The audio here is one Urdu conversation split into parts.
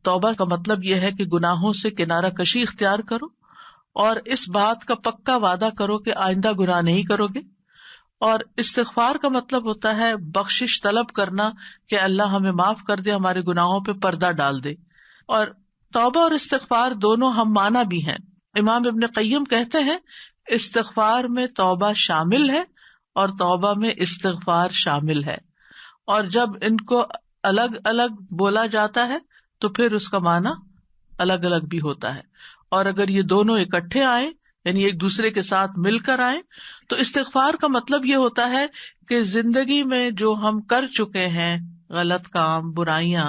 توبہ کا مطلب یہ ہے کہ گناہوں سے کنارہ کشی اختیار کرو اور اس بات کا پکا وعدہ کرو کہ آئندہ گناہ نہیں کرو گے. اور استغفار کا مطلب ہوتا ہے بخشش طلب کرنا کہ اللہ ہمیں معاف کر دے، ہمارے گناہوں پہ پردہ ڈال دے. اور توبہ اور استغفار دونوں ہم معنی بھی ہیں. امام ابن قیم کہتے ہیں استغفار میں توبہ شامل ہے اور توبہ میں استغفار شامل ہے، اور جب ان کو الگ الگ بولا جاتا ہے تو پھر اس کا معنی الگ الگ بھی ہوتا ہے. اور اگر یہ دونوں اکٹھے آئیں یعنی ایک دوسرے کے ساتھ مل کر آئیں تو استغفار کا مطلب یہ ہوتا ہے کہ زندگی میں جو ہم کر چکے ہیں غلط کام، برائیاں،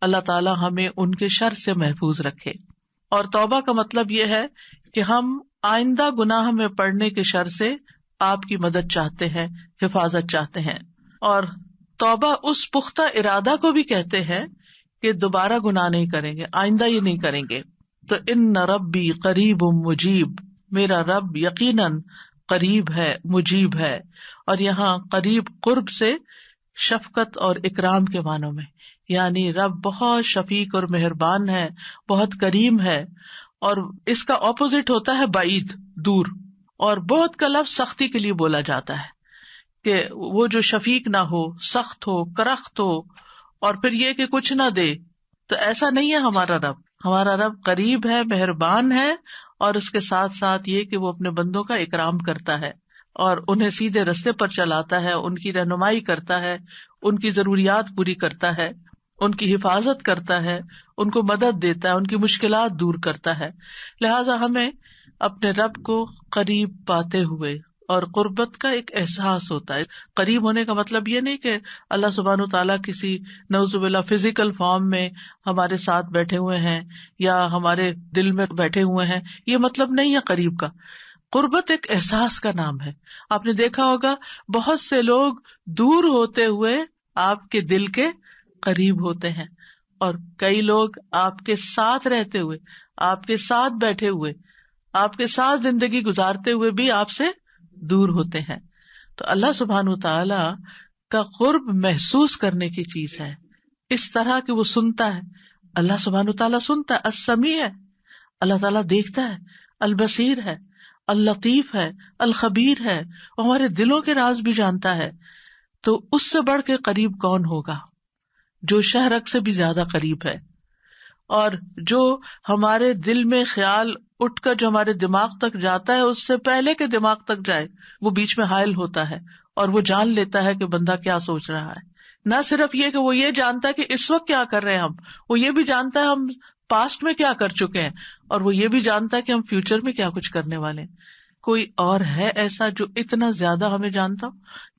اللہ تعالی ہمیں ان کے شر سے محفوظ رکھے. اور توبہ کا مطلب یہ ہے کہ ہم آئندہ گناہ میں پڑنے کے شر سے آپ کی مدد چاہتے ہیں، حفاظت چاہتے ہیں. اور توبہ اس پختہ ارادہ کو بھی کہتے ہیں کہ دوبارہ گناہ نہیں کریں گے، آئندہ یہ نہیں کریں گے. تو ان ربی قریب مجیب، میرا رب یقیناً قریب ہے، مجیب ہے. اور یہاں قریب قرب سے شفقت اور اکرام کے معنوں میں، یعنی رب بہت شفیق اور مہربان ہے، بہت کریم ہے. اور اس کا اپوزٹ ہوتا ہے بعید، دور. اور بہت کا لفظ سختی کے لیے بولا جاتا ہے کہ وہ جو شفیق نہ ہو، سخت ہو، کرخت ہو، اور پھر یہ کہ کچھ نہ دے. تو ایسا نہیں ہے ہمارا رب. ہمارا رب قریب ہے، مہربان ہے، اور اس کے ساتھ ساتھ یہ کہ وہ اپنے بندوں کا اکرام کرتا ہے اور انہیں سیدھے رستے پر چلاتا ہے، ان کی رہنمائی کرتا ہے، ان کی ضروریات پوری کرتا ہے، ان کی حفاظت کرتا ہے، ان کو مدد دیتا ہے، ان کی مشکلات دور کرتا ہے. لہٰذا ہمیں اپنے رب کو قریب پاتے ہوئے، اور قربت کا ایک احساس ہوتا ہے. قریب ہونے کا مطلب یہ نہیں کہ اللہ سبحانہ وتعالیٰ کسی نعوذ باللہ فزیکل فارم میں ہمارے ساتھ بیٹھے ہوئے ہیں یا ہمارے دل میں بیٹھے ہوئے ہیں، یہ مطلب نہیں ہے قریب کا. قربت ایک احساس کا نام ہے. آپ نے دیکھا ہوگا بہت سے لوگ دور ہوتے ہوئے آپ کے دل کے قریب ہوتے ہیں، اور کئی لوگ آپ کے ساتھ رہتے ہوئے، آپ کے ساتھ بیٹھے ہوئے، آپ کے ساتھ زندگی گزارتے ہوئے بھی آپ سے دور ہوتے ہیں. تو اللہ سبحانہ وتعالی کا قرب محسوس کرنے کی چیز ہے، اس طرح کہ وہ سنتا ہے. اللہ سبحانہ وتعالی سنتا ہے، السمیع ہے، اللہ تعالیٰ دیکھتا ہے، البصیر ہے، اللطیف ہے، الخبیر ہے، وہ ہمارے دلوں کے راز بھی جانتا ہے. تو اس سے بڑھ کے قریب کون ہوگا جو شہرک سے بھی زیادہ قریب ہے، اور جو ہمارے دل میں خیال اٹھ کر جو ہمارے دماغ تک جاتا ہے اس سے پہلے کہ دماغ تک جائے وہ بیچ میں حائل ہوتا ہے اور وہ جان لیتا ہے کہ بندہ کیا سوچ رہا ہے. نہ صرف یہ کہ وہ یہ جانتا ہے کہ اس وقت کیا کر رہے ہیں ہم، وہ یہ بھی جانتا ہے ہم پاسٹ میں کیا کر چکے ہیں، اور وہ یہ بھی جانتا ہے کہ ہم فیوچر میں کیا کچھ کرنے والے ہیں. کوئی اور ہے ایسا جو اتنا زیادہ ہمیں جانتا ہو؟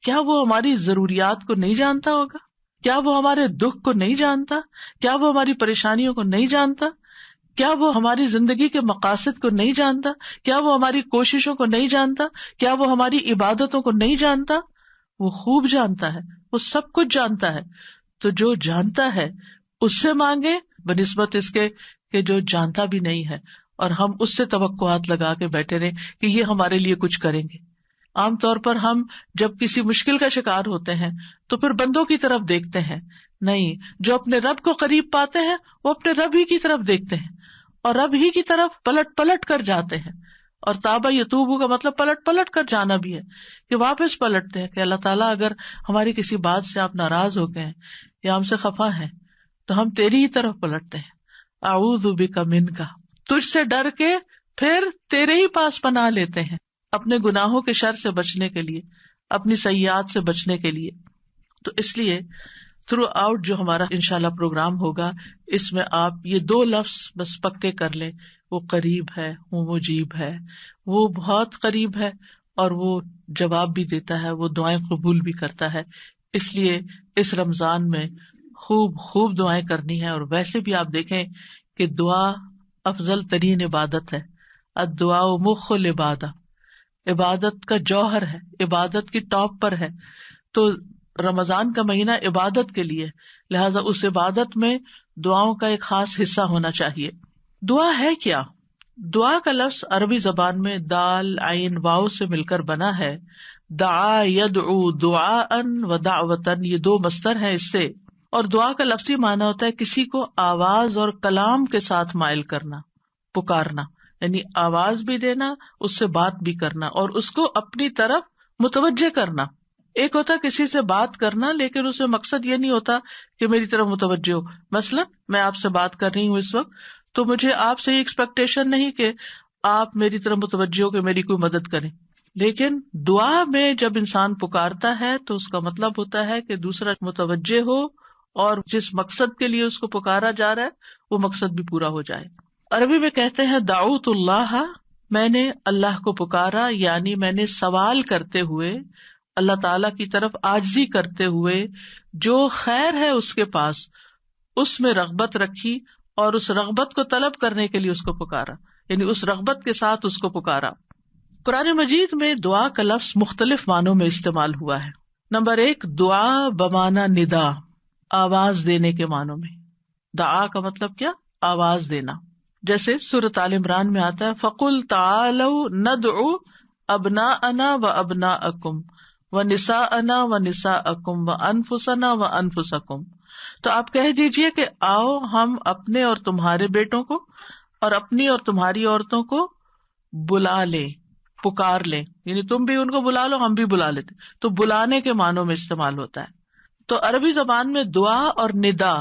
کیا وہ ہماری ضروریات کو نہیں جانتا ہوگا؟ کیا وہ ہمارے دکھ کو نہیں جانتا؟ کیا وہ ہماری پریشانیوں کو نہیں جانتا؟ کیا وہ ہماری زندگی کے مقاصد کو نہیں جانتا؟ کیا وہ ہماری کوششوں کو نہیں جانتا؟ کیا وہ ہماری عبادتوں کو نہیں جانتا؟ وہ خوب جانتا ہے، وہ سب کچھ جانتا ہے. تو جو جانتا ہے اس سے مانگے بنسبت اس کے کہ جو جانتا بھی نہیں ہے اور ہم اس سے توقعات لگا کے بیٹھے رہے کہ یہ ہمارے لیے کچھ کریں گے. عام طور پر ہم جب کسی مشکل کا شکار ہوتے ہیں تو پھر بندوں کی طرف دیکھتے ہیں، نہیں، جو اپنے رب کو قریب پاتے ہیں وہ اپنے رب ہی کی طرف دیکھتے ہیں اور رب ہی کی طرف پلٹ پلٹ کر جاتے ہیں. اور تابا یتوبو کا مطلب پلٹ پلٹ کر جانا بھی ہے، کہ واپس پلٹتے ہیں کہ اللہ تعالیٰ اگر ہماری کسی بات سے آپ ناراض ہو گئے ہیں یا ہم سے خفا ہیں تو ہم تیری ہی طرف پلٹتے ہیں. اعوذ بک منک، تجھ سے ڈر کے پھر تیرے ہی پاس پناہ لیتے ہیں، اپنے گناہوں کے شر سے بچنے کے لیے، اپنی سیئات سے بچنے کے لیے. تو اس لیے تھرو آؤٹ جو ہمارا انشاءاللہ پروگرام ہوگا اس میں آپ یہ 2 لفظ بس پکے کر لیں، وہ قریب ہے، وہ مجیب ہے، وہ بہت قریب ہے اور وہ جواب بھی دیتا ہے، وہ دعائیں قبول بھی کرتا ہے. اس لیے اس رمضان میں خوب خوب دعائیں کرنی ہے. اور ویسے بھی آپ دیکھیں کہ دعا افضل ترین عبادت ہے. الدعاء مخ العبادہ، عبادت کا جوہر ہے، عبادت کی ٹاپ پر ہے. تو رمضان کا مہینہ عبادت کے لیے، لہٰذا اس عبادت میں دعاؤں کا ایک خاص حصہ ہونا چاہیے. دعا ہے کیا؟ دعا کا لفظ عربی زبان میں دال عین واو سے مل کر بنا ہے. دعا یدعو دعاء و دعوتن، یہ 2 مصدر ہیں اس سے. اور دعا کا لفظی معنی ہوتا ہے کسی کو آواز اور کلام کے ساتھ مائل کرنا، پکارنا، یعنی آواز بھی دینا، اس سے بات بھی کرنا اور اس کو اپنی طرف متوجہ کرنا. ایک ہوتا کسی سے بات کرنا لیکن اس میں مقصد یہ نہیں ہوتا کہ میری طرف متوجہ ہو. مثلا میں آپ سے بات کر رہی ہوں اس وقت، تو مجھے آپ سے یہ ایکسپیکٹیشن نہیں کہ آپ میری طرف متوجہ ہو کہ میری کوئی مدد کریں. لیکن دعا میں جب انسان پکارتا ہے تو اس کا مطلب ہوتا ہے کہ دوسرا متوجہ ہو اور جس مقصد کے لیے اس کو پکارا جا رہا ہے وہ مقصد بھی پورا ہو جائے. عربی میں کہتے ہیں دعوت اللہ، میں نے اللہ کو پکارا، یعنی میں نے سوال کرتے ہوئے، اللہ تعالی کی طرف عاجزی کرتے ہوئے، جو خیر ہے اس کے پاس اس میں رغبت رکھی اور اس رغبت کو طلب کرنے کے لیے اس کو پکارا، یعنی اس رغبت کے ساتھ اس کو پکارا. قرآن مجید میں دعا کا لفظ مختلف معنوں میں استعمال ہوا ہے. نمبر 1، دعا بمعنی ندا، آواز دینے کے معنوں میں. دعا کا مطلب کیا؟ آواز دینا. جیسے سورۃ آل عمران میں آتا ہے فَقُلْ تَعَالَوْا نَدْعُ أَبْنَاءَنَا وَأَبْنَاءَكُمْ وَنِسَاءَنَا وَنِسَاءَكُمْ وَأَنفُسَنَا وَأَنفُسَكُمْ. تو آپ کہہ دیجئے کہ آؤ ہم اپنے اور تمہارے بیٹوں کو اور اپنی اور تمہاری عورتوں کو بلا لیں، پکار لیں، یعنی تم بھی ان کو بلا لو، ہم بھی بلا لیتے. تو بلانے کے معنوں میں استعمال ہوتا ہے. تو عربی زبان میں دعا اور ندا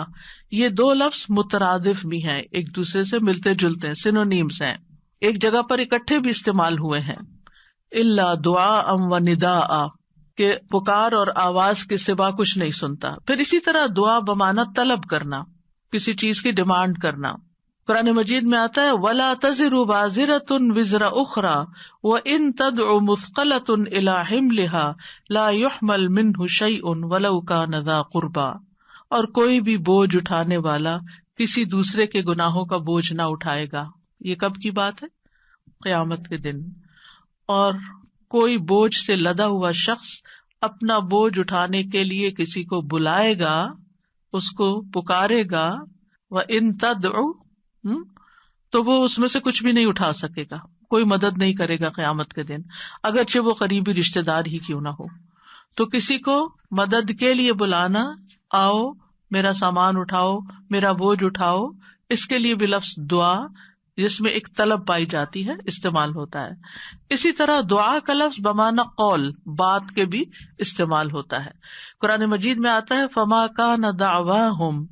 یہ دو لفظ مترادف بھی ہیں، ایک دوسرے سے ملتے جلتے ہیں، سینونیمز ہیں، ایک جگہ پر اکٹھے بھی استعمال ہوئے ہیں. الا دعاء و نداء، کہ پکار اور آواز کے سوا کچھ نہیں سنتا. پھر اسی طرح دعا بمعنی طلب کرنا، کسی چیز کی ڈیمانڈ کرنا. قرآن مجید میں آتا ہے وَلَا تَزِرُ وَازِرَةٌ وِزْرَ أُخْرَى وَإِن تَدْعُ مُثْقَلَةٌ إِلَىٰ حِمْلِهَا لَا يُحْمَلْ مِنْهُ شَيْءٌ وَلَوْ كَانَ ذَا قُرْبَىٰ. اور کوئی بھی بوجھ اٹھانے والا کسی دوسرے کے گناہوں کا بوجھ نہ اٹھائے گا. یہ کب کی بات ہے؟ قیامت کے دن. اور کوئی بوجھ سے لدا ہوا شخص اپنا بوجھ اٹھانے کے لیے کسی کو بلائے گا، اس کو پکارے گا، وَإِن تَدْعُ، تو وہ اس میں سے کچھ بھی نہیں اٹھا سکے گا، کوئی مدد نہیں کرے گا قیامت کے دن، اگرچہ وہ قریبی رشتہ دار ہی کیوں نہ ہو. تو کسی کو مدد کے لیے بلانا، آؤ میرا سامان اٹھاؤ، میرا بوجھ اٹھاؤ، اس کے لیے بھی لفظ دعا جس میں ایک طلب پائی جاتی ہے استعمال ہوتا ہے. اسی طرح دعا کا لفظ بمعنی قول، بات کے بھی استعمال ہوتا ہے. قرآن مجید میں آتا ہے فما کان دعواہم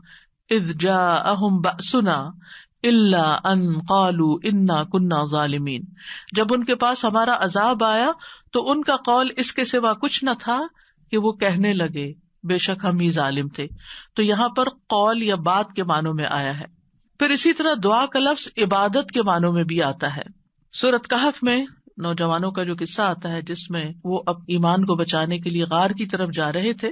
اذ جاءہم بأسنا الا ان قالوا انا كنا ظالمین. جب ان کے پاس ہمارا عذاب آیا تو ان کا قول اس کے سوا کچھ نہ تھا کہ وہ کہنے لگے بے شک ہم ہی ظالم تھے. تو یہاں پر قول یا بات کے معنوں میں آیا ہے. پھر اسی طرح دعا کا لفظ عبادت کے معنوں میں بھی آتا ہے. سورۃ کہف میں نوجوانوں کا جو قصہ آتا ہے جس میں وہ اب ایمان کو بچانے کے لیے غار کی طرف جا رہے تھے،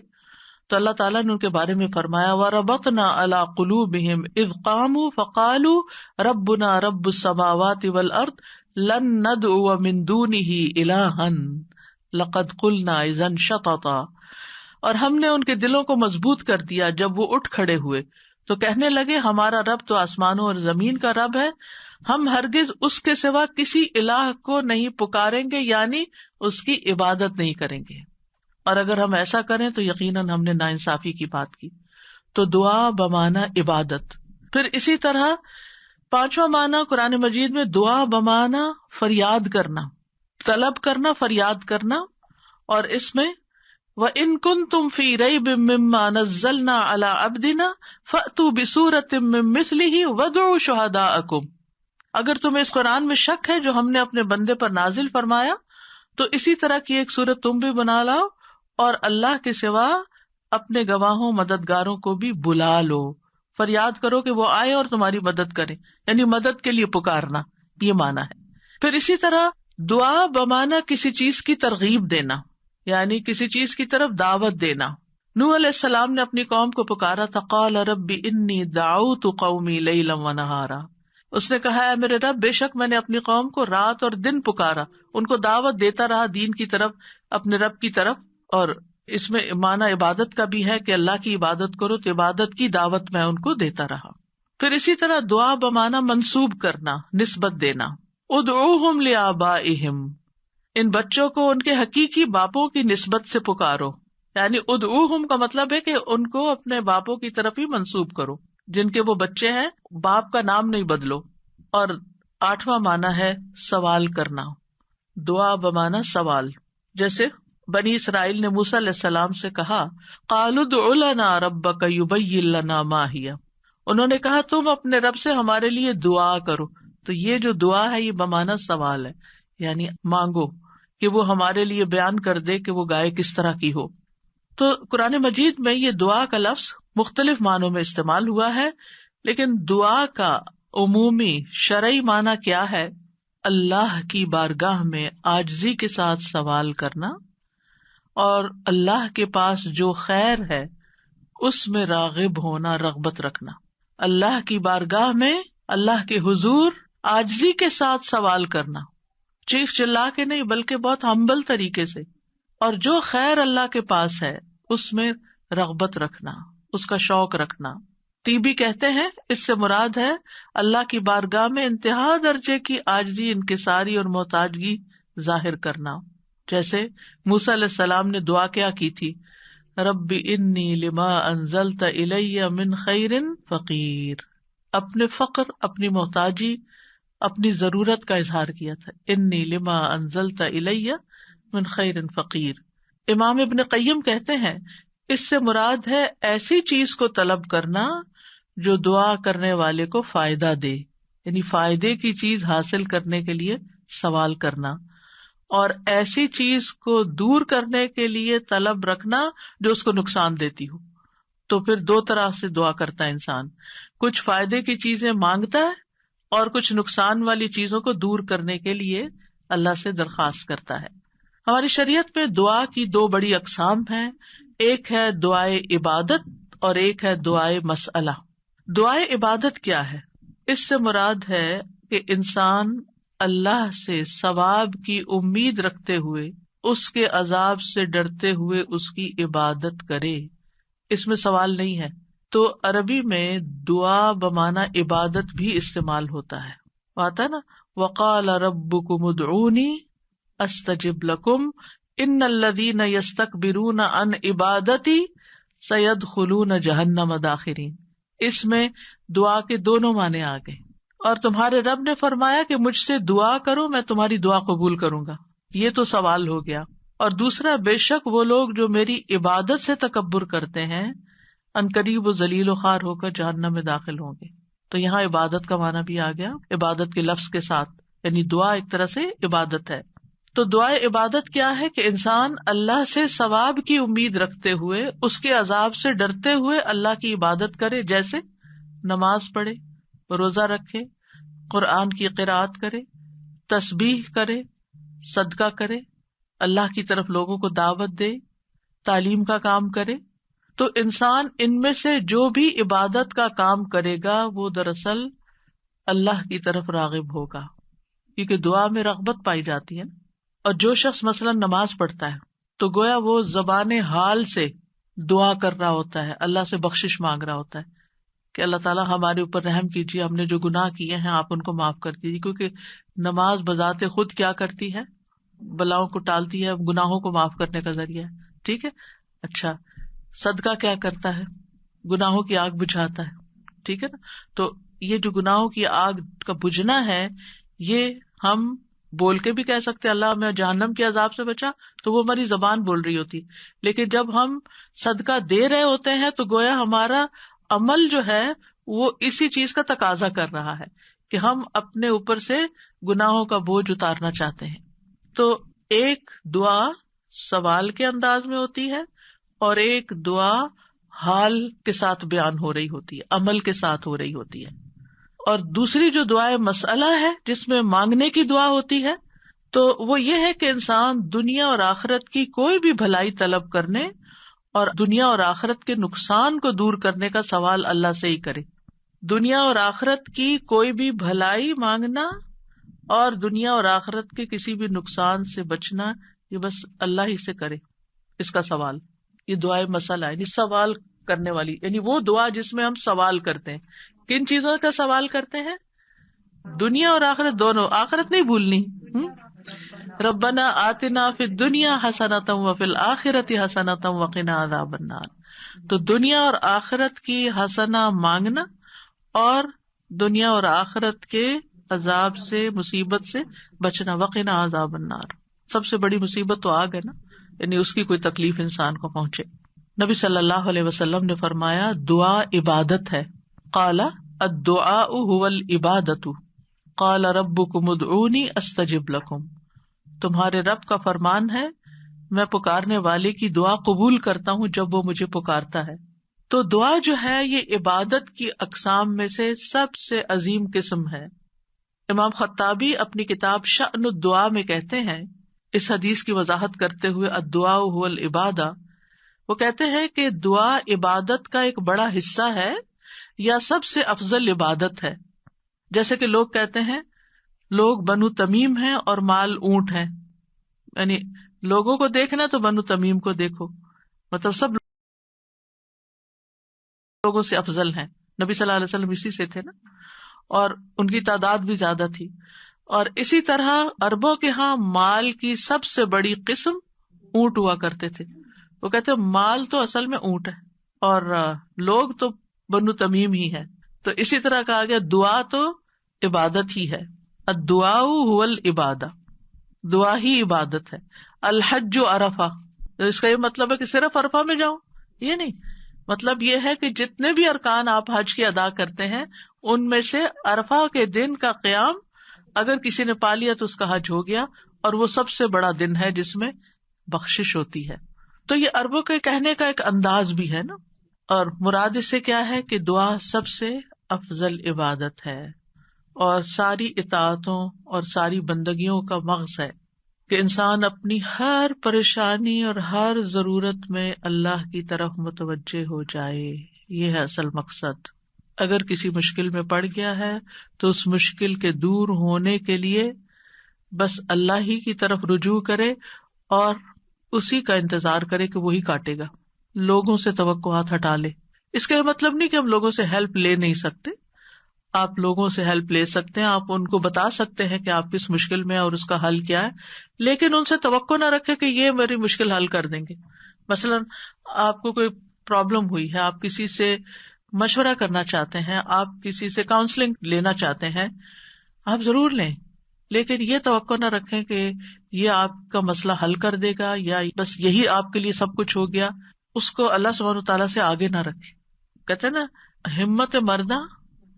تو اللہ تعالیٰ نے ان کے بارے میں فرمایا وَرَبَطْنَا عَلَىٰ قُلُوبِهِمْ إِذْ قَامُوا فَقَالُوا رَبُّنَا رَبُّ السَّمَاوَاتِ وَالْأَرْضِ لَن نَّدْعُوَ مِن دُونِهِ إِلَٰهًا لَقَدْ قُلْنَا إِذًا شَطَطًا. اور ہم نے ان کے دلوں کو مضبوط کر دیا جب وہ اٹھ کھڑے ہوئے تو کہنے لگے ہمارا رب تو آسمانوں اور زمین کا رب ہے، ہم ہرگز اس کے سوا کسی الہ کو نہیں پکاریں گے، یعنی اس کی عبادت نہیں کریں گے. اور اگر ہم ایسا کریں تو یقیناً ہم نے ناانصافی کی بات کی. تو دعا بمعنی عبادت. پھر اسی طرح پانچواں معنی قرآن مجید میں دعا بمعنی فریاد کرنا، طلب کرنا، فریاد کرنا. اور اس میں وَإِن كُنتُمْ فِي رَيْبٍ مِّمَّا نَزَّلْنَا عَلَىٰ عَبْدِنَا فَأْتُوا بِسُورَةٍ مِّن مِّثْلِهِ وَادْعُوا شُهَدَاءَكُمْ. اگر تمہیں اس قرآن میں شک ہے جو ہم نے اپنے بندے پر نازل فرمایا تو اسی طرح کی ایک سورت تم بھی بنا لاؤ اور اللہ کے سوا اپنے گواہوں مددگاروں کو بھی بلا لو. فریاد کرو کہ وہ آئے اور تمہاری مدد کریں، یعنی مدد کے لیے پکارنا، یہ معنی ہے. پھر اسی طرح دعا بمعنی کسی چیز کی ترغیب دینا، یعنی کسی چیز کی طرف دعوت دینا. نوح علیہ السلام نے اپنی قوم کو پکارا تھا قال رب انی دعوت قومی لیلا ونہارا. اس نے کہا ہے میرے رب بے شک میں نے اپنی قوم کو رات اور دن پکارا، ان کو دعوت دیتا رہا دین کی طرف، اپنے رب کی طرف. اور اس میں معنی عبادت کا بھی ہے کہ اللہ کی عبادت کرو، تو عبادت کی دعوت میں ان کو دیتا رہا. پھر اسی طرح دعا بمعنی منسوب کرنا، نسبت دینا. ادعوہم لآبائہم، ان بچوں کو ان کے حقیقی باپوں کی نسبت سے پکارو. یعنی ادعوہم کا مطلب ہے کہ ان کو اپنے باپوں کی طرف ہی منسوب کرو، جن کے وہ بچے ہیں باپ کا نام نہیں بدلو. اور 8واں معنی ہے سوال کرنا، دعا بمعنی سوال. جیسے بنی اسرائیل نے موسیٰ علیہ السلام سے کہا قالوا ادع لنا ربک یبین لنا ما ہی، انہوں نے کہا تم اپنے رب سے ہمارے لیے دعا کرو. تو یہ جو دعا ہے یہ بمعنی سوال ہے، یعنی مانگو کہ وہ ہمارے لیے بیان کر دے کہ وہ گائے کس طرح کی ہو. تو قرآن مجید میں یہ دعا کا لفظ مختلف معنوں میں استعمال ہوا ہے، لیکن دعا کا عمومی شرعی معنی کیا ہے؟ اللہ کی بارگاہ میں عاجزی کے ساتھ سوال کرنا اور اللہ کے پاس جو خیر ہے اس میں راغب ہونا، رغبت رکھنا. اللہ کی بارگاہ میں اللہ کے حضور عاجزی کے ساتھ سوال کرنا، چیخ چلا کے نہیں بلکہ بہت ہمبل طریقے سے، اور جو خیر اللہ کے پاس ہے اس میں رغبت رکھنا، اس کا شوق رکھنا. طیبی کہتے ہیں اس سے مراد ہے اللہ کی بارگاہ میں انتہا درجے کی عاجزی، انکساری اور محتاجگی ظاہر کرنا. جیسے موسیٰ علیہ السلام نے دعا کیا کی تھی، رب انی لما انزلت الی من خیر فقیر، اپنے فقر، اپنی محتاجی، اپنی ضرورت کا اظہار کیا تھا. انی لما انزلت الی من خیر فقیر. امام ابن قیم کہتے ہیں اس سے مراد ہے ایسی چیز کو طلب کرنا جو دعا کرنے والے کو فائدہ دے، یعنی فائدے کی چیز حاصل کرنے کے لیے سوال کرنا، اور ایسی چیز کو دور کرنے کے لیے طلب رکھنا جو اس کو نقصان دیتی ہو. تو پھر دو طرح سے دعا کرتا ہے انسان، کچھ فائدے کی چیزیں مانگتا ہے اور کچھ نقصان والی چیزوں کو دور کرنے کے لیے اللہ سے درخواست کرتا ہے. ہماری شریعت میں دعا کی دو بڑی اقسام ہیں، ایک ہے دعائے عبادت اور ایک ہے دعائے مسئلہ. دعائے عبادت کیا ہے؟ اس سے مراد ہے کہ انسان اللہ سے ثواب کی امید رکھتے ہوئے، اس کے عذاب سے ڈرتے ہوئے اس کی عبادت کرے، اس میں سوال نہیں ہے. تو عربی میں دعا بمعنی عبادت بھی استعمال ہوتا ہے، آتا نا وقال ربکم ادعونی استجب لکم ان الذین یستکبرون عن عبادتی سیدخلون جہنم داخرین. اس میں دعا کے دونوں معنی آ گئے. اور تمہارے رب نے فرمایا کہ مجھ سے دعا کرو میں تمہاری دعا قبول کروں گا، یہ تو سوال ہو گیا. اور دوسرا، بے شک وہ لوگ جو میری عبادت سے تکبر کرتے ہیں عنقریب و ذلیل و خوار ہو کر جہنم میں داخل ہوں گے. تو یہاں عبادت کا معنی بھی آ گیا عبادت کے لفظ کے ساتھ، یعنی دعا ایک طرح سے عبادت ہے. تو دعائے عبادت کیا ہے کہ انسان اللہ سے ثواب کی امید رکھتے ہوئے، اس کے عذاب سے ڈرتے ہوئے اللہ کی عبادت کرے، جیسے نماز پڑھے، روزہ رکھے، قرآن کی قرأت کرے، تسبیح کرے، صدقہ کرے، اللہ کی طرف لوگوں کو دعوت دے، تعلیم کا کام کرے. تو انسان ان میں سے جو بھی عبادت کا کام کرے گا وہ دراصل اللہ کی طرف راغب ہوگا، کیونکہ دعا میں رغبت پائی جاتی ہے. اور جو شخص مثلا نماز پڑھتا ہے تو گویا وہ زبان حال سے دعا کر رہا ہوتا ہے، اللہ سے بخشش مانگ رہا ہوتا ہے کہ اللہ تعالیٰ ہمارے اوپر رحم کیجیے، ہم نے جو گناہ کیے ہیں آپ ان کو معاف کر دیجیے. کیونکہ نماز بذات خود کیا کرتی ہے؟ بلاؤں کو ٹالتی ہے، گناہوں کو معاف کرنے کا ذریعہ ہے. ٹھیک ہے. اچھا، صدقہ کیا کرتا ہے؟ گناہوں کی آگ بجھاتا ہے. ٹھیک ہے نا. تو یہ جو گناہوں کی آگ کا بجھنا ہے، یہ ہم بول کے بھی کہہ سکتے اللہ ہمیں جہنم کے عذاب سے بچا، تو وہ ہماری زبان بول رہی ہوتی. لیکن جب ہم صدقہ دے رہے ہوتے ہیں تو گویا ہمارا عمل جو ہے وہ اسی چیز کا تقاضا کر رہا ہے کہ ہم اپنے اوپر سے گناہوں کا بوجھ اتارنا چاہتے ہیں. تو ایک دعا سوال کے انداز میں ہوتی ہے اور ایک دعا حال کے ساتھ بیان ہو رہی ہوتی ہے، عمل کے ساتھ ہو رہی ہوتی ہے. اور دوسری جو دعائے مسئلہ ہے جس میں مانگنے کی دعا ہوتی ہے، تو وہ یہ ہے کہ انسان دنیا اور آخرت کی کوئی بھی بھلائی طلب کرنے اور دنیا اور آخرت کے نقصان کو دور کرنے کا سوال اللہ سے ہی کرے. دنیا اور آخرت کی کوئی بھی بھلائی مانگنا اور دنیا اور آخرت کے کسی بھی نقصان سے بچنا، یہ بس اللہ ہی سے کرے اس کا سوال. یہ دعائے مسئلہ ہے، یعنی سوال کرنے والی، یعنی وہ دعا جس میں ہم سوال کرتے ہیں. کن چیزوں کا سوال کرتے ہیں؟ دنیا اور آخرت دونوں. آخرت نہیں بھولنی، ربنا آتنا فی الدنیا حسنۃ وفی الآخرۃ حسنۃ وقنا عذاب النار. تو دنیا اور آخرت کی حسنہ مانگنا اور دنیا اور آخرت کے عذاب سے، مصیبت سے بچنا. وقنا عذاب النار، سب سے بڑی مصیبت تو آگ ہے نا، یعنی اس کی کوئی تکلیف انسان کو پہنچے. نبی صلی اللہ علیہ وسلم نے فرمایا دعا عبادت ہے. قال الدعاء هو العبادۃ قال ربکم ادعونی استجب لکم. تمہارے رب کا فرمان ہے میں پکارنے والے کی دعا قبول کرتا ہوں جب وہ مجھے پکارتا ہے. تو دعا جو ہے یہ عبادت کی اقسام میں سے سب سے عظیم قسم ہے. امام خطابی اپنی کتاب شأن الدعاء میں کہتے ہیں اس حدیث کی وضاحت کرتے ہوئے الدعاء هو العبادہ، وہ کہتے ہیں کہ دعا عبادت کا ایک بڑا حصہ ہے یا سب سے افضل عبادت ہے. جیسے کہ لوگ کہتے ہیں لوگ بنو تمیم ہیں اور مال اونٹ ہیں، یعنی لوگوں کو دیکھنا تو بنو تمیم کو دیکھو، مطلب سب لوگوں سے افضل ہیں. نبی صلی اللہ علیہ وسلم اسی سے تھے نا، اور ان کی تعداد بھی زیادہ تھی. اور اسی طرح عربوں کے ہاں مال کی سب سے بڑی قسم اونٹ ہوا کرتے تھے. وہ کہتے مال تو اصل میں اونٹ ہے اور لوگ تو بنو تمیم ہی ہے. تو اسی طرح کہا گیا دعا تو عبادت ہی ہے. الدعاء هو العبادہ، دعا ہی عبادت ہے. الحج عرفہ، اس کا یہ مطلب ہے کہ صرف عرفہ میں جاؤ، یہ نہیں. مطلب یہ ہے کہ جتنے بھی ارکان آپ حج کی ادا کرتے ہیں ان میں سے عرفہ کے دن کا قیام اگر کسی نے پا لیا تو اس کا حج ہو گیا، اور وہ سب سے بڑا دن ہے جس میں بخشش ہوتی ہے. تو یہ عربوں کے کہنے کا ایک انداز بھی ہے نا، اور مراد اس سے کیا ہے کہ دعا سب سے افضل عبادت ہے اور ساری اطاعتوں اور ساری بندگیوں کا مغز ہے کہ انسان اپنی ہر پریشانی اور ہر ضرورت میں اللہ کی طرف متوجہ ہو جائے. یہ ہے اصل مقصد. اگر کسی مشکل میں پڑ گیا ہے تو اس مشکل کے دور ہونے کے لیے بس اللہ ہی کی طرف رجوع کرے اور اسی کا انتظار کرے کہ وہی کاٹے گا. لوگوں سے توقعات ہٹا لے. اس کا یہ مطلب نہیں کہ ہم لوگوں سے ہیلپ لے نہیں سکتے، آپ لوگوں سے ہیلپ لے سکتے ہیں، آپ ان کو بتا سکتے ہیں کہ آپ کس مشکل میں اور اس کا حل کیا ہے، لیکن ان سے توقع نہ رکھے کہ یہ میری مشکل حل کر دیں گے. مثلا آپ کو کوئی پرابلم ہوئی ہے، آپ کسی سے مشورہ کرنا چاہتے ہیں، آپ کسی سے کاؤنسلنگ لینا چاہتے ہیں، آپ ضرور لیں، لیکن یہ توقع نہ رکھیں کہ یہ آپ کا مسئلہ حل کر دے گا یا بس یہی آپ کے لیے سب کچھ ہو گیا. اس کو اللہ سبحانہ وتعالیٰ سے آگے نہ رکھیں. کہتے ہیں نا ہمت مردہ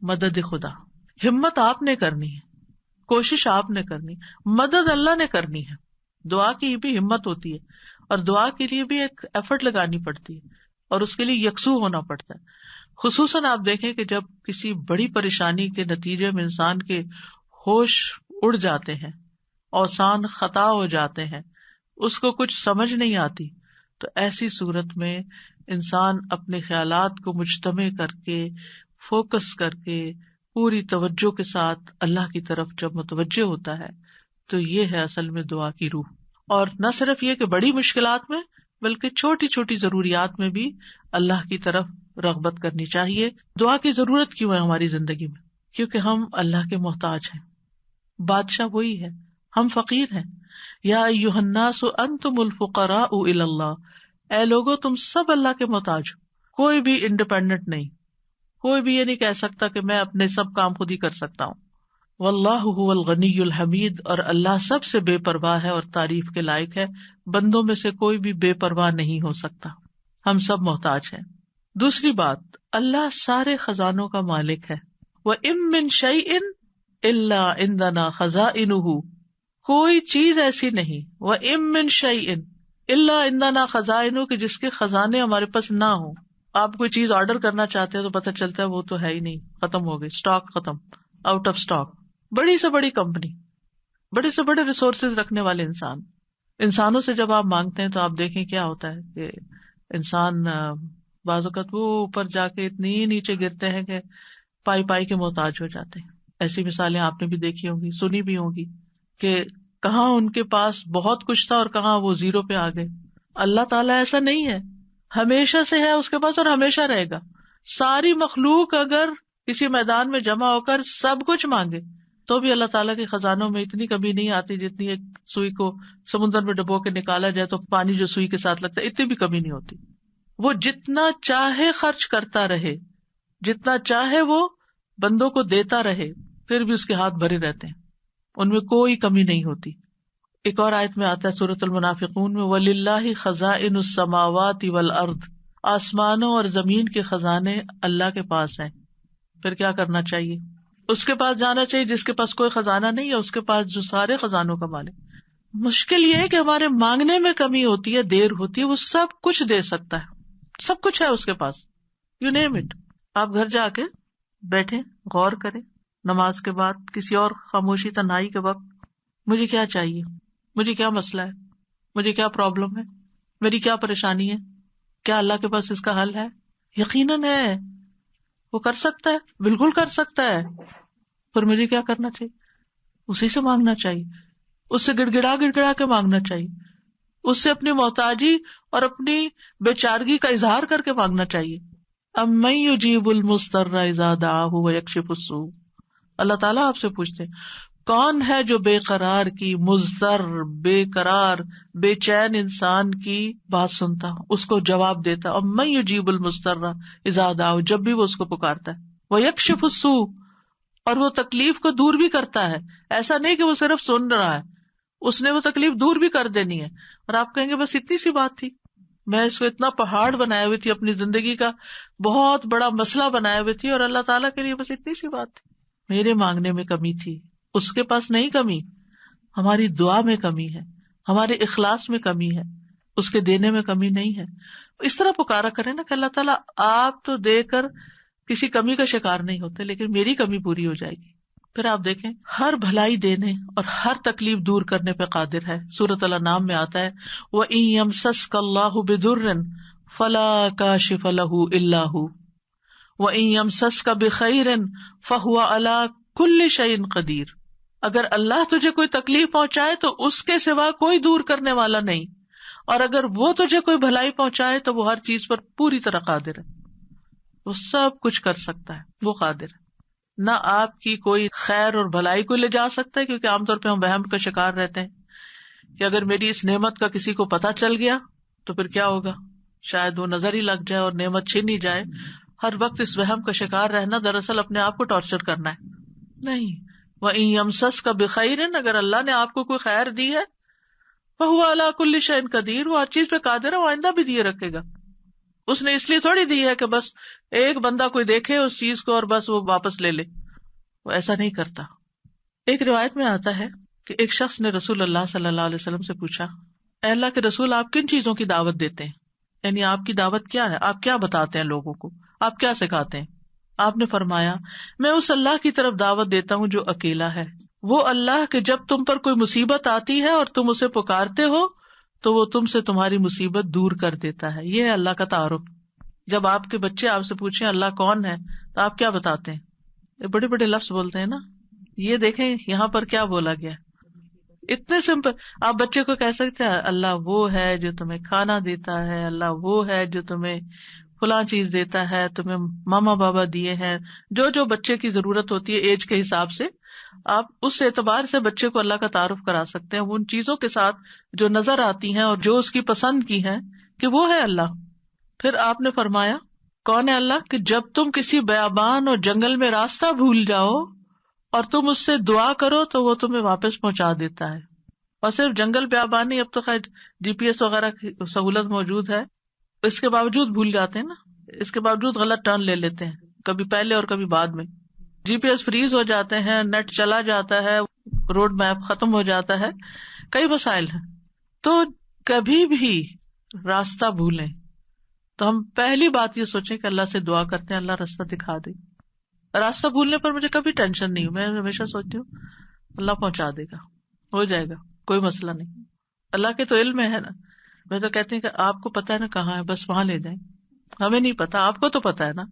مدد خدا. ہمت آپ نے کرنی ہے، کوشش آپ نے کرنی، مدد اللہ نے کرنی ہے. دعا کی بھی ہمت ہوتی ہے اور دعا کے لیے بھی ایک ایفرٹ لگانی پڑتی ہے اور اس کے لیے یکسو ہونا پڑتا ہے. خصوصاً آپ دیکھیں کہ جب کسی بڑی پریشانی کے نتیجے میں انسان کے ہوش اڑ جاتے ہیں، اوسان خطا ہو جاتے ہیں، اس کو کچھ سمجھ نہیں آتی، تو ایسی صورت میں انسان اپنے خیالات کو مجتمع کر کے، فوکس کر کے، پوری توجہ کے ساتھ اللہ کی طرف جب متوجہ ہوتا ہے تو یہ ہے اصل میں دعا کی روح. اور نہ صرف یہ کہ بڑی مشکلات میں بلکہ چھوٹی چھوٹی ضروریات میں بھی اللہ کی طرف رغبت کرنی چاہیے. دعا کی ضرورت کیوں ہے ہماری زندگی میں؟ کیونکہ ہم اللہ کے محتاج ہیں. بادشاہ وہی ہے، ہم فقیر ہیں. یا ایھا الناس انتم الفقراء الی اللہ، اے لوگو تم سب اللہ کے محتاج ہو. کوئی بھی انڈیپینڈنٹ نہیں، کوئی بھی یہ نہیں کہہ سکتا کہ میں اپنے سب کام خود ہی کر سکتا ہوں. واللہ هو الغنی الحمید، اور اللہ سب سے بے پرواہ ہے اور تعریف کے لائق ہے. بندوں میں سے کوئی بھی بے پرواہ نہیں ہو سکتا، ہم سب محتاج ہیں. دوسری بات، اللہ سارے خزانوں کا مالک ہے. وَإِن مِّن شَيْءٍ إِلَّا عِندَنَا خَزَائِنُهُ، کوئی چیز ایسی نہیں، وَإِن مِّن شَيْءٍ إِلَّا عِندَنَا خَزَائِنُهُ، کہ جس کے خزانے ہمارے پاس نہ ہوں. آپ کوئی چیز آرڈر کرنا چاہتے ہیں تو پتہ چلتا ہے وہ تو ہے ہی نہیں، ختم ہو گئی، اسٹاک ختم، آؤٹ آف اسٹاک. بڑی سے بڑی کمپنی، بڑے سے بڑے ریسورسز رکھنے والے انسانوں سے جب آپ مانگتے ہیں تو آپ دیکھیں کیا ہوتا ہے کہ انسان بعض اوقات وہ اوپر جا کے اتنی نیچے گرتے ہیں کہ پائی پائی کے محتاج ہو جاتے ہیں. ایسی مثالیں آپ نے بھی دیکھی ہوں گی، سنی بھی ہوں گی کہ کہاں ان کے پاس بہت کچھ تھا اور کہاں وہ زیرو پہ آ گئے. اللہ تعالیٰ ایسا نہیں ہے، ہمیشہ سے ہے اس کے پاس اور ہمیشہ رہے گا. ساری مخلوق اگر کسی میدان میں جمع ہو کر سب کچھ مانگے تو بھی اللہ تعالیٰ کے خزانوں میں اتنی کمی نہیں آتی جتنی ایک سوئی کو سمندر میں ڈبو کے نکالا جائے تو پانی جو سوئی کے ساتھ لگتا ہے اتنی بھی کمی نہیں ہوتی. وہ جتنا چاہے خرچ کرتا رہے، جتنا چاہے وہ بندوں کو دیتا رہے، پھر بھی اس کے ہاتھ بھرے رہتے ہیں، ان میں کوئی کمی نہیں ہوتی. ایک اور آیت میں آتا ہے سورۃ المنافقون میں، وَلِلَّهِ خَزَائِنُ السَّمَاوَاتِ وَالْأَرْضِ، آسمانوں اور زمین کے خزانے اللہ کے پاس ہیں. پھر کیا کرنا چاہیے؟ اس کے پاس جانا چاہیے جس کے پاس کوئی خزانہ نہیں ہے، اس کے پاس جو سارے خزانوں کا مالک. مشکل یہ ہے کہ ہمارے مانگنے میں کمی ہوتی ہے، دیر ہوتی ہے. وہ سب کچھ دے سکتا ہے، سب کچھ ہے اس کے پاس. You name it. آپ گھر جا کے بیٹھیں، غور کریں نماز کے بعد، کسی اور خاموشی تنہائی کے وقت، مجھے کیا چاہیے، مجھے کیا مسئلہ ہے، مجھے کیا پرابلم ہے، میری کیا پریشانی ہے، کیا اللہ کے پاس اس کا حل ہے؟ یقیناً ہے، وہ کر سکتا ہے، بالکل کر سکتا ہے. پھر مجھے کیا کرنا چاہیے؟ اسی سے مانگنا چاہیے، اس سے گڑ گڑا کے مانگنا چاہیے، اس سے اپنی محتاجی اور اپنی بیچارگی کا اظہار کر کے مانگنا چاہیے. امن یجیب المضطر اذا دعاہ ویکشف السوء. اللہ تعالیٰ آپ سے پوچھتے ہیں کون ہے جو بے قرار کی، مضطر، بے قرار، بے چین انسان کی بات سنتا، اس کو جواب دیتا. امن یجیب المضطر اذا دعاہ، جب بھی وہ اس کو پکارتا ہے. ویکشف السوء، اور وہ تکلیف کو دور بھی کرتا ہے. ایسا نہیں کہ وہ صرف سن رہا ہے، اس نے وہ تکلیف دور بھی کر دینی ہے. اور آپ کہیں گے بس اتنی سی بات تھی، میں اس کو اتنا پہاڑ بنائے ہوئی تھی، اپنی زندگی کا بہت بڑا مسئلہ بنائے ہوئے تھی، اور اللہ تعالیٰ کے لیے بس اتنی سی بات تھی. میرے مانگنے میں کمی تھی، اس کے پاس نہیں کمی. ہماری دعا میں کمی ہے، ہمارے اخلاص میں کمی ہے، اس کے دینے میں کمی نہیں ہے. اس طرح پکارا کرے نا کہ اللہ تعالیٰ آپ تو دے کر کسی کمی کا شکار نہیں ہوتے، لیکن میری کمی پوری ہو جائے گی. پھر آپ دیکھیں ہر بھلائی دینے اور ہر تکلیف دور کرنے پہ قادر ہے. سورۃ الانعام میں آتا ہے وَإِن يَمْسَسْكَ اللَّهُ بِضُرٍّ فَلَا كَاشِفَ لَهُ إِلَّا هُوَ وَإِن يَمْسَسْكَ بِخَيْرٍ فَهُوَ عَلَى كُلِّ شَيْءٍ قَدِيرٌ. اگر اللہ تجھے کوئی تکلیف پہنچائے تو اس کے سوا کوئی دور کرنے والا نہیں، اور اگر وہ تجھے کوئی بھلائی پہنچائے تو وہ ہر چیز پر پوری طرح قادر ہے. وہ سب کچھ کر سکتا ہے، وہ قادر ہے. نہ آپ کی کوئی خیر اور بھلائی کو لے جا سکتا ہے، کیونکہ عام طور پہ ہم وہم کا شکار رہتے ہیں کہ اگر میری اس نعمت کا کسی کو پتہ چل گیا تو پھر کیا ہوگا، شاید وہ نظر ہی لگ جائے اور نعمت چھین ہی جائے. ہر وقت اس وہم کا شکار رہنا دراصل اپنے آپ کو ٹارچر کرنا ہے. نہیں، وَإِن يَمْسَسْكَ بِخَيْرٍ، اگر اللہ نے آپ کو کوئی خیر دی ہے، فَهُوَ عَلَى كُلِّ شَيْءٍ قَدِيرٌ، وہ ہر چیز پہ قادر ہے، وہ آئندہ بھی دیے رکھے گا. اس نے اس لیے تھوڑی دی ہے کہ بس ایک بندہ کوئی دیکھے اس چیز کو اور بس وہ واپس لے لے، وہ ایسا نہیں کرتا. ایک روایت میں آتا ہے کہ ایک شخص نے رسول اللہ صلی اللہ علیہ وسلم سے پوچھا، اے اللہ کے رسول، آپ کن چیزوں کی دعوت دیتے ہیں؟ یعنی آپ کی دعوت کیا ہے، آپ کیا بتاتے ہیں لوگوں کو، آپ کیا سکھاتے ہیں؟ آپ نے فرمایا، میں اس اللہ کی طرف دعوت دیتا ہوں جو اکیلا ہے، وہ اللہ کہ جب تم پر کوئی مصیبت آتی ہے اور تم اسے پکارتے ہو تو وہ تم سے تمہاری مصیبت دور کر دیتا ہے. یہ ہے اللہ کا تعارف. جب آپ کے بچے آپ سے پوچھیں اللہ کون ہے تو آپ کیا بتاتے ہیں؟ یہ بڑے بڑے لفظ بولتے ہیں نا. یہ دیکھیں یہاں پر کیا بولا گیا، اتنے سمپل. آپ بچے کو کہہ سکتے ہیں اللہ وہ ہے جو تمہیں کھانا دیتا ہے، اللہ وہ ہے جو تمہیں فلاں چیز دیتا ہے، تمہیں ماما بابا دیے ہیں. جو جو بچے کی ضرورت ہوتی ہے ایج کے حساب سے آپ اس اعتبار سے بچے کو اللہ کا تعارف کرا سکتے ہیں، ان چیزوں کے ساتھ جو نظر آتی ہیں اور جو اس کی پسند کی ہیں کہ وہ ہے اللہ. پھر آپ نے فرمایا کون ہے اللہ کہ جب تم کسی بیابان اور جنگل میں راستہ بھول جاؤ اور تم اس سے دعا کرو تو وہ تمہیں واپس پہنچا دیتا ہے. اور صرف جنگل بیابان نہیں، اب تو خیر GPS وغیرہ کی سہولت موجود ہے، اس کے باوجود بھول جاتے ہیں نا، اس کے باوجود غلط ٹرن لے لیتے ہیں، کبھی پہلے اور کبھی بعد میں. GPS فریز ہو جاتے ہیں، نیٹ چلا جاتا ہے، روڈ میپ ختم ہو جاتا ہے، کئی مسائل ہیں. تو کبھی بھی راستہ بھولیں تو ہم پہلی بات یہ سوچیں کہ اللہ سے دعا کرتے ہیں اللہ راستہ دکھا دے. راستہ بھولنے پر مجھے کبھی ٹینشن نہیں، میں ہمیشہ سوچتی ہوں اللہ پہنچا دے گا، ہو جائے گا، کوئی مسئلہ نہیں. اللہ کے تو علم ہے نا. میں تو کہتی ہوں کہ آپ کو پتا ہے نا کہاں ہے، بس وہاں لے جائیں. ہمیں نہیں پتا، آپ کو تو پتا ہے نا.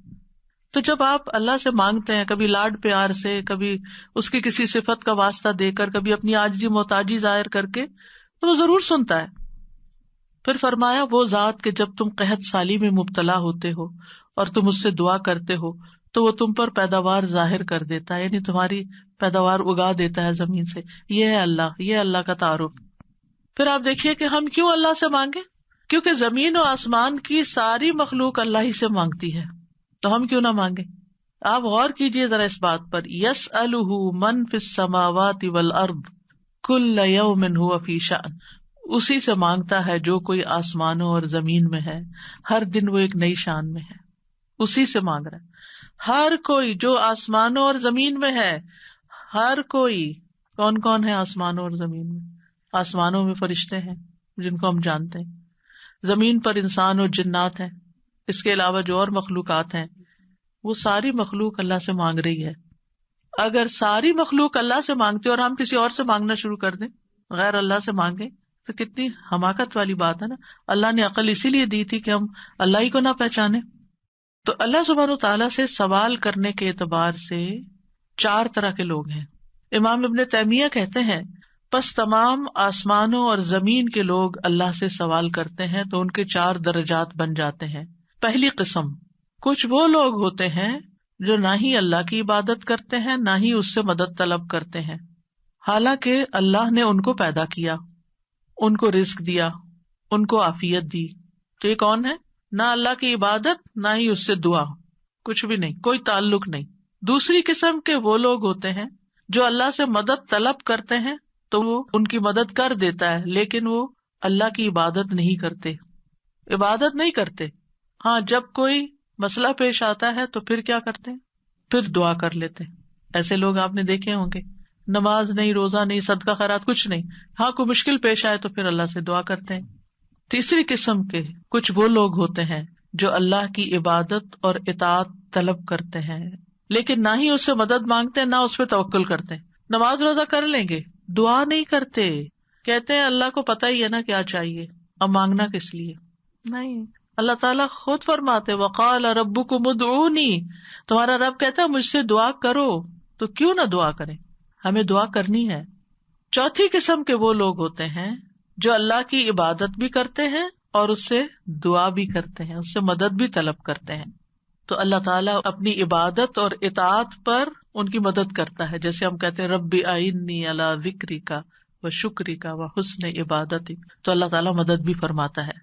تو جب آپ اللہ سے مانگتے ہیں، کبھی لاڈ پیار سے، کبھی اس کی کسی صفت کا واسطہ دے کر، کبھی اپنی عاجزی محتاجی ظاہر کر کے، تو وہ ضرور سنتا ہے. پھر فرمایا وہ ذات کہ جب تم قحط سالی میں مبتلا ہوتے ہو اور تم اس سے دعا کرتے ہو تو وہ تم پر پیداوار ظاہر کر دیتا ہے، یعنی تمہاری پیداوار اگا دیتا ہے زمین سے. یہ ہے اللہ، یہ اللہ کا تعارف. پھر آپ دیکھیے کہ ہم کیوں اللہ سے مانگے، کیونکہ زمین و آسمان کی ساری مخلوق اللہ ہی سے مانگتی ہے، تو ہم کیوں نہ مانگے. آپ غور کیجئے ذرا اس بات پر، یسألہ من فی السماوات والارض کل یوم ھو فی شأن، اسی سے مانگتا ہے جو کوئی آسمانوں اور زمین میں ہے، ہر دن وہ ایک نئی شان میں ہے، اسی سے مانگ رہا ہے. ہر کوئی جو آسمانوں اور زمین میں ہے، ہر کوئی. کون کون ہے آسمانوں اور زمین میں؟ آسمانوں میں فرشتے ہیں جن کو ہم جانتے ہیں، زمین پر انسان اور جنات ہیں، اس کے علاوہ جو اور مخلوقات ہیں، وہ ساری مخلوق اللہ سے مانگ رہی ہے. اگر ساری مخلوق اللہ سے مانگتے اور ہم کسی اور سے مانگنا شروع کر دیں، غیر اللہ سے مانگیں، تو کتنی حماقت والی بات ہے نا. اللہ نے عقل اسی لیے دی تھی کہ ہم اللہ ہی کو نہ پہچانے. تو اللہ سبحانہ وتعالیٰ سے سوال کرنے کے اعتبار سے 4 طرح کے لوگ ہیں. امام ابن تیمیہ کہتے ہیں پس تمام آسمانوں اور زمین کے لوگ اللہ سے سوال کرتے ہیں تو ان کے 4 درجات بن جاتے ہیں. پہلی قسم، کچھ وہ لوگ ہوتے ہیں جو نہ ہی اللہ کی عبادت کرتے ہیں نہ ہی اس سے مدد طلب کرتے ہیں، حالانکہ اللہ نے ان کو پیدا کیا، ان کو رزق دیا، ان کو عافیت دی. تو یہ کون ہے؟ نہ اللہ کی عبادت نہ ہی اس سے دعا، کچھ بھی نہیں، کوئی تعلق نہیں. دوسری قسم کے وہ لوگ ہوتے ہیں جو اللہ سے مدد طلب کرتے ہیں تو وہ ان کی مدد کر دیتا ہے، لیکن وہ اللہ کی عبادت نہیں کرتے. عبادت نہیں کرتے، ہاں جب کوئی مسئلہ پیش آتا ہے تو پھر کیا کرتے ہیں؟ پھر دعا کر لیتے ہیں. ایسے لوگ آپ نے دیکھے ہوں گے، نماز نہیں، روزہ نہیں، صدقہ خیرات کچھ نہیں، ہاں کوئی مشکل پیش آئے تو پھر اللہ سے دعا کرتے ہیں. تیسری قسم کے کچھ وہ لوگ ہوتے ہیں جو اللہ کی عبادت اور اطاعت طلب کرتے ہیں، لیکن نہ ہی اس سے مدد مانگتے ہیں نہ اس پہ توکل کرتے ہیں. نماز روزہ کر لیں گے، دعا نہیں کرتے، کہتے ہیں اللہ کو پتہ ہی ہے نا کیا چاہیے، اب مانگنا کس لیے. نہیں، اللہ تعالیٰ خود فرماتے وقال ربکم ادعونی، تمہارا رب کہتا ہے مجھ سے دعا کرو، تو کیوں نہ دعا کریں، ہمیں دعا کرنی ہے. چوتھی قسم کے وہ لوگ ہوتے ہیں جو اللہ کی عبادت بھی کرتے ہیں اور اس سے دعا بھی کرتے ہیں، اس سے مدد بھی طلب کرتے ہیں. تو اللہ تعالیٰ اپنی عبادت اور اطاعت پر ان کی مدد کرتا ہے، جیسے ہم کہتے ہیں رب اعنی علی ذکرک و شکرک و حسن عبادتک، تو اللہ تعالیٰ مدد بھی فرماتا ہے.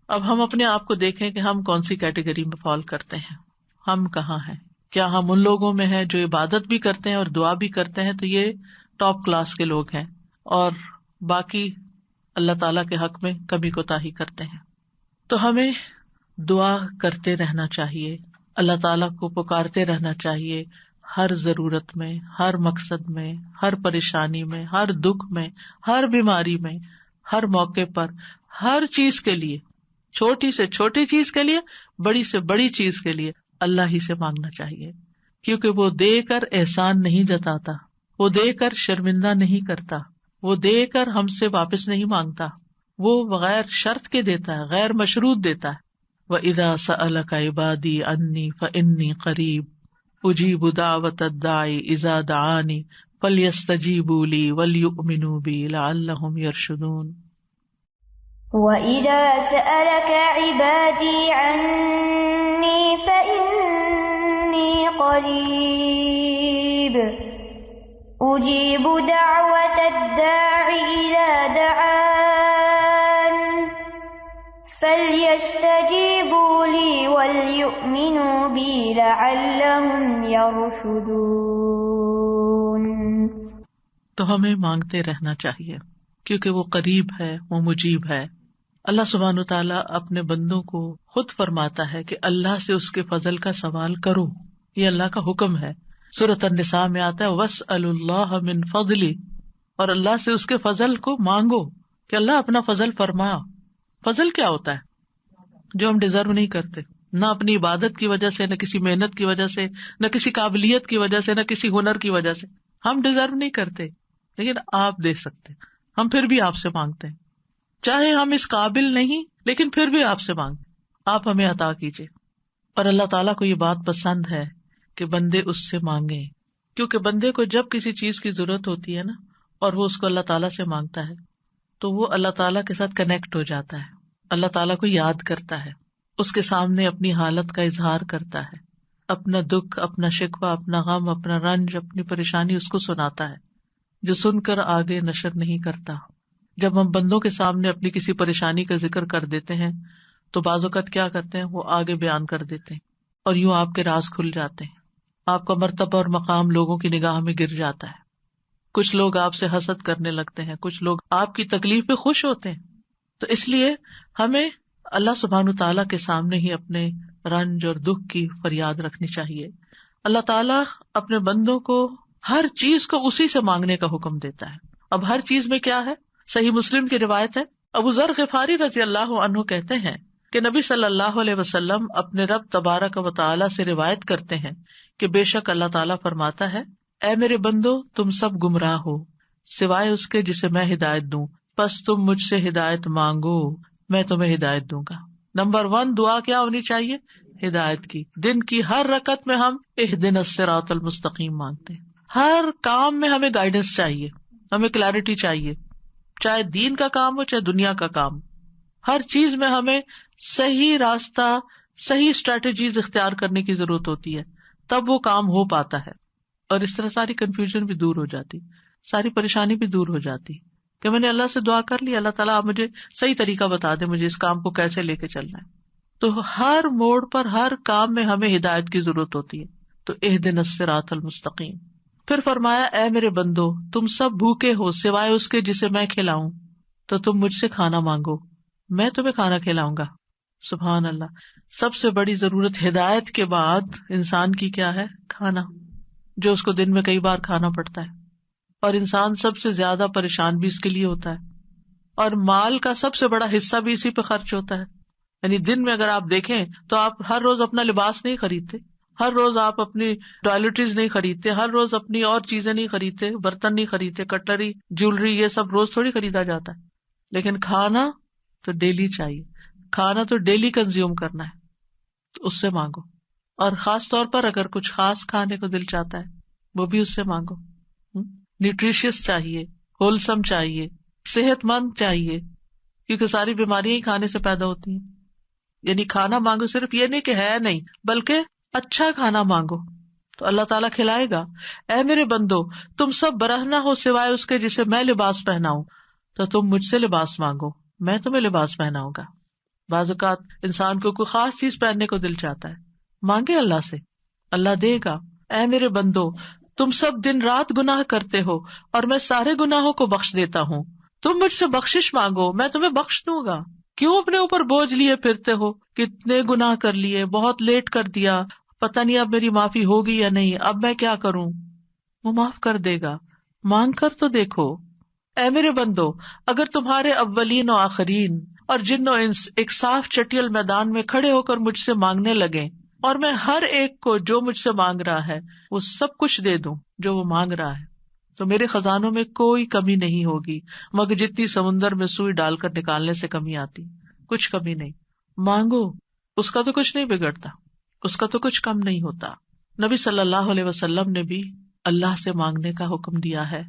اب ہم اپنے آپ کو دیکھیں کہ ہم کون سی کیٹیگری میں فال کرتے ہیں، ہم کہاں ہیں. کیا ہم ان لوگوں میں ہیں جو عبادت بھی کرتے ہیں اور دعا بھی کرتے ہیں، تو یہ ٹاپ کلاس کے لوگ ہیں، اور باقی اللہ تعالیٰ کے حق میں کمی کوتاہی کرتے ہیں. تو ہمیں دعا کرتے رہنا چاہیے، اللہ تعالیٰ کو پکارتے رہنا چاہیے، ہر ضرورت میں، ہر مقصد میں، ہر پریشانی میں، ہر دکھ میں، ہر بیماری میں، ہر موقع پر، ہر چیز کے لیے، چھوٹی سے چھوٹی چیز کے لیے، بڑی سے بڑی چیز کے لیے اللہ ہی سے مانگنا چاہیے. کیونکہ وہ دے کر احسان نہیں جتاتا، وہ دے کر شرمندہ نہیں کرتا، وہ دے کر ہم سے واپس نہیں مانگتا، وہ بغیر شرط کے دیتا ہے، غیر مشروط دیتا ہے. وَإِذَا سَأَلَكَ عِبَادِي عَنِّي فَإِنِّي قَرِيبٌ أُجِيبُ دَعْوَةَ الدَّاعِ إِذَا دَعَانِ فَلْيَسْتَجِيبُوا لِي وَلْيُؤْمِنُوا بِي لَعَلَّهُمْ يَرْشُدُونَ. وَإِذَا سَأَلَكَ عِبَادِي عَنِّي فَإِنِّي قَرِيبٌ أُجِيبُ دَعْوَةَ الدَّاعِ إِذَا دَعَانِ فَلْيَسْتَجِيبُوا لِي وَلْيُؤْمِنُوا بِي لَعَلَّهُمْ يَرْشُدُونَ. تو ہمیں مانگتے رہنا چاہیے کیونکہ وہ قریب ہے، وہ مجیب ہے. اللہ سبحانہ وتعالیٰ اپنے بندوں کو خود فرماتا ہے کہ اللہ سے اس کے فضل کا سوال کرو، یہ اللہ کا حکم ہے. سورۃ النساء میں آتا ہے وَاسْأَلُوا اللَّهَ مِن فَضْلِهِ، اور اللہ سے اس کے فضل کو مانگو کہ اللہ اپنا فضل فرما. فضل کیا ہوتا ہے؟ جو ہم ڈیزرو نہیں کرتے، نہ اپنی عبادت کی وجہ سے، نہ کسی محنت کی وجہ سے، نہ کسی قابلیت کی وجہ سے، نہ کسی ہنر کی وجہ سے. ہم ڈیزرو نہیں کرتے، لیکن آپ دے سکتے. ہم پھر بھی آپ سے مانگتے ہیں، چاہے ہم اس قابل نہیں، لیکن پھر بھی آپ سے مانگتے، آپ ہمیں عطا کیجیے. اور اللہ تعالیٰ کو یہ بات پسند ہے کہ بندے اس سے مانگیں، کیونکہ بندے کو جب کسی چیز کی ضرورت ہوتی ہے نا، اور وہ اس کو اللہ تعالیٰ سے مانگتا ہے، تو وہ اللہ تعالیٰ کے ساتھ کنیکٹ ہو جاتا ہے، اللہ تعالیٰ کو یاد کرتا ہے، اس کے سامنے اپنی حالت کا اظہار کرتا ہے، اپنا دکھ، اپنا شکوہ، اپنا غم، اپنا رنج، اپنی پریشانی اس کو سناتا ہے جو سن کر آگے نشر نہیں کرتا. جب ہم بندوں کے سامنے اپنی کسی پریشانی کا ذکر کر دیتے ہیں تو بعض اوقات کیا کرتے ہیں، وہ آگے بیان کر دیتے ہیں اور یوں آپ کے راز کھل جاتے ہیں، آپ کا مرتبہ اور مقام لوگوں کی نگاہ میں گر جاتا ہے. کچھ لوگ آپ سے حسد کرنے لگتے ہیں، کچھ لوگ آپ کی تکلیف پہ خوش ہوتے ہیں. تو اس لیے ہمیں اللہ سبحانہ تعالیٰ کے سامنے ہی اپنے رنج اور دکھ کی فریاد رکھنی چاہیے. اللہ تعالیٰ اپنے بندوں کو ہر چیز کو اسی سے مانگنے کا حکم دیتا ہے. اب ہر چیز میں کیا ہے؟ صحیح مسلم کی روایت ہے، ابو ذر غفاری رضی اللہ عنہ کہتے ہیں کہ نبی صلی اللہ علیہ وسلم اپنے رب تبارک و تعالیٰ سے روایت کرتے ہیں کہ بے شک اللہ تعالیٰ فرماتا ہے، اے میرے بندو تم سب گمراہ ہو سوائے اس کے جسے میں ہدایت دوں، پس تم مجھ سے ہدایت مانگو میں تمہیں ہدایت دوں گا. نمبر 1 دعا کیا ہونی چاہیے؟ ہدایت کی. دن کی ہر رکعت میں ہم اہدنا الصراط المستقیم مانگتے ہیں. ہر کام میں ہمیں گائیڈنس چاہیے، ہمیں کلیرٹی چاہیے، چاہے دین کا کام ہو چاہے دنیا کا کام. ہر چیز میں ہمیں صحیح راستہ، صحیح اسٹریٹجیز اختیار کرنے کی ضرورت ہوتی ہے، تب وہ کام ہو پاتا ہے. اور اس طرح ساری کنفیوژن بھی دور ہو جاتی، ساری پریشانی بھی دور ہو جاتی کہ میں نے اللہ سے دعا کر لی، اللہ تعالیٰ آپ مجھے صحیح طریقہ بتا دے، مجھے اس کام کو کیسے لے کے چلنا ہے. تو ہر موڑ پر ہر کام میں ہمیں ہدایت کی ضرورت ہوتی ہے. تو اہدنا الصراط المستقیم. پھر فرمایا، اے میرے بندو تم سب بھوکے ہو سوائے اس کے جسے میں کھلاؤں، تو تم مجھ سے کھانا مانگو میں تمہیں کھانا کھلاؤں گا. سبحان اللہ. سب سے بڑی ضرورت ہدایت کے بعد انسان کی کیا ہے؟ کھانا، جو اس کو دن میں کئی بار کھانا پڑتا ہے. اور انسان سب سے زیادہ پریشان بھی اس کے لیے ہوتا ہے، اور مال کا سب سے بڑا حصہ بھی اسی پہ خرچ ہوتا ہے. یعنی دن میں اگر آپ دیکھیں تو آپ ہر روز اپنا لباس نہیں خریدتے، ہر روز آپ اپنی ٹوائلٹریز نہیں خریدتے، ہر روز اپنی اور چیزیں نہیں خریدتے، برتن نہیں خریدتے، کٹلری، جیولری، یہ سب روز تھوڑی خریدا جاتا ہے. لیکن کھانا تو ڈیلی چاہیے، کھانا تو ڈیلی کنزیوم کرنا ہے، تو اس سے مانگو. اور خاص طور پر اگر کچھ خاص کھانے کو دل چاہتا ہے وہ بھی اس سے مانگو. نیوٹریشیس چاہیے، ہولسم چاہیے، صحت مند چاہیے، کیونکہ ساری بیماریاں ہی کھانے سے پیدا ہوتی ہیں. یعنی کھانا مانگو، صرف یہ نہیں کہ ہے نہیں، بلکہ اچھا کھانا مانگو تو اللہ تعالیٰ کھلائے گا. اے میرے بندو تم سب برہنہ ہو سوائے اس کے جسے میں لباس پہناؤں، تو تم مجھ سے لباس مانگو میں تمہیں لباس پہناؤں گا. بعض اوقات انسان کو کوئی خاص چیز پہننے کو دل چاہتا ہے، مانگے اللہ سے، اللہ دے گا. اے میرے بندو تم سب دن رات گناہ کرتے ہو اور میں سارے گناہوں کو بخش دیتا ہوں، تم مجھ سے بخشش مانگو میں تمہیں بخش دوں گا. کیوں اپنے اوپر بوجھ لیے پھرتے ہو؟ کتنے گناہ کر لیے، بہت لیٹ کر دیا، پتہ نہیں اب میری معافی ہوگی یا نہیں، اب میں کیا کروں؟ وہ معاف کر دے گا، مانگ کر تو دیکھو. اے میرے بندو اگر تمہارے اولین و آخرین اور جن و انس ایک صاف چٹیل میدان میں کھڑے ہو کر مجھ سے مانگنے لگیں اور میں ہر ایک کو جو مجھ سے مانگ رہا ہے وہ سب کچھ دے دوں جو وہ مانگ رہا ہے، تو میرے خزانوں میں کوئی کمی نہیں ہوگی مگر جتنی سمندر میں سوئی ڈال کر نکالنے سے کمی آتی، کچھ کمی نہیں. مانگو، اس کا تو کچھ نہیں بگڑتا، اس کا تو کچھ کم نہیں ہوتا. نبی صلی اللہ علیہ وسلم نے بھی اللہ سے مانگنے کا حکم دیا ہے.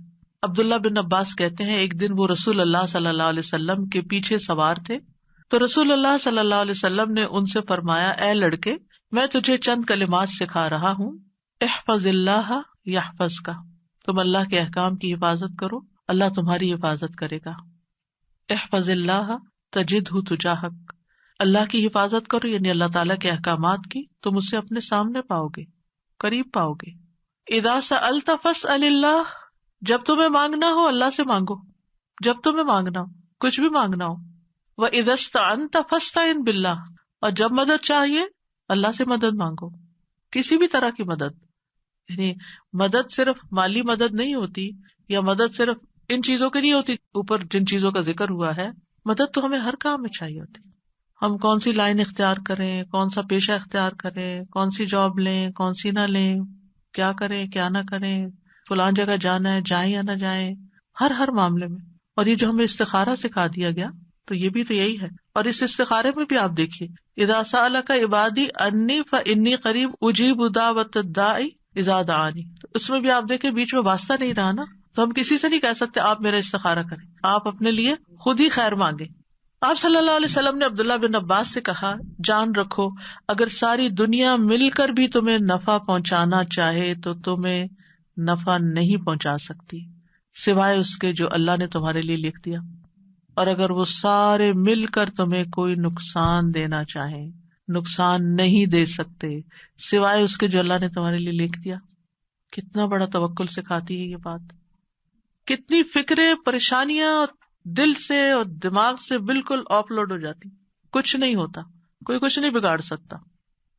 عبداللہ بن عباس کہتے ہیں ایک دن وہ رسول اللہ صلی اللہ علیہ وسلم کے پیچھے سوار تھے تو رسول اللہ صلی اللہ علیہ وسلم نے ان سے فرمایا، اے لڑکے میں تجھے چند کلمات سکھا رہا ہوں، احفظ اللہ یحفظک، تم اللہ کے احکام کی حفاظت کرو اللہ تمہاری حفاظت کرے گا. احفظ اللہ تجدہ تجاہک، اللہ کی حفاظت کرو یعنی اللہ تعالیٰ کے احکامات کی، تم اسے اپنے سامنے پاؤ گے، قریب پاؤ گے. اذا سألت فاسأل اللہ، جب تمہیں مانگنا ہو اللہ سے مانگو، جب تمہیں مانگنا ہو، کچھ بھی مانگنا ہو. وَإِذَا اسْتَعَنْتَ فَاسْتَعِنْ بِاللَّهِ، اور جب مدد چاہیے اللہ سے مدد مانگو، کسی بھی طرح کی مدد. یعنی مدد صرف مالی مدد نہیں ہوتی، یا مدد صرف ان چیزوں کی نہیں ہوتی اوپر جن چیزوں کا ذکر ہوا ہے، مدد تو ہمیں ہر کام میں چاہیے ہوتی. ہم کون سی لائن اختیار کریں، کون سا پیشہ اختیار کریں، کون سی جاب لیں، کون سی نہ لیں، کیا کریں کیا نہ کریں، فلان جگہ جانا ہے جائیں یا نہ جائیں، ہر معاملے میں. اور یہ جو ہمیں استخارہ سکھا دیا گیا تو یہ بھی تو یہی ہے. اور اس استخارے میں بھی آپ دیکھیے، اذا سألک عبادی انی فانی قریب اجیب دعوت الداعی اذا دعانی، تو اس میں بھی آپ دیکھیں بیچ میں واسطہ نہیں رہا نا. تو ہم کسی سے نہیں کہہ سکتے آپ میرا استخارہ کریں، آپ اپنے لیے خود ہی خیر مانگے. آپ صلی اللہ علیہ وسلم نے عبداللہ بن عباس سے کہا، جان رکھو اگر ساری دنیا مل کر بھی تمہیں نفع پہنچانا چاہے تو تمہیں نفع نہیں پہنچا سکتی سوائے اس کے جو اللہ نے تمہارے لیے لکھ دیا، اور اگر وہ سارے مل کر تمہیں کوئی نقصان دینا چاہیں نقصان نہیں دے سکتے سوائے اس کے جو اللہ نے تمہارے لیے لکھ دیا۔ کتنا بڑا توکل سکھاتی ہے یہ بات، کتنی فکریں پریشانیاں دل سے اور دماغ سے بالکل آف لوڈ ہو جاتی، کچھ نہیں ہوتا، کوئی کچھ نہیں بگاڑ سکتا۔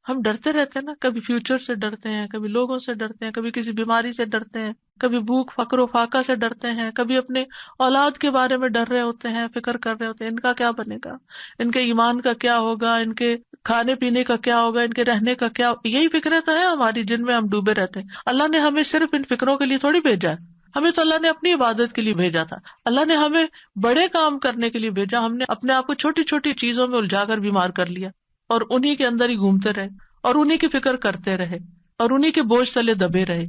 ہم ڈرتے رہتے ہیں نا، کبھی فیوچر سے ڈرتے ہیں، کبھی لوگوں سے ڈرتے ہیں، کبھی کسی بیماری سے ڈرتے ہیں، کبھی بھوک فقر و فاقہ سے ڈرتے ہیں، کبھی اپنے اولاد کے بارے میں ڈر رہے ہوتے ہیں، فکر کر رہے ہوتے ہیں ان کا کیا بنے گا، ان کے ایمان کا کیا ہوگا، ان کے کھانے پینے کا کیا ہوگا، ان کے رہنے کا کیا، یہی فکریں تو ہیں ہماری جن میں ہم ڈوبے رہتے ہیں۔ اللہ نے ہمیں صرف ان فکروں کے لیے تھوڑی بھیجا ہے، ہمیں تو اللہ نے اپنی عبادت کے لیے بھیجا تھا، اللہ نے ہمیں بڑے کام کرنے کے لیے بھیجا، ہم نے اپنے آپ کو چھوٹی چھوٹی چیزوں میں الجھا کر بیمار کر لیا اور انہی کے اندر ہی گھومتے رہے اور انہی کی فکر کرتے رہے اور انہی کے بوجھ تلے دبے رہے،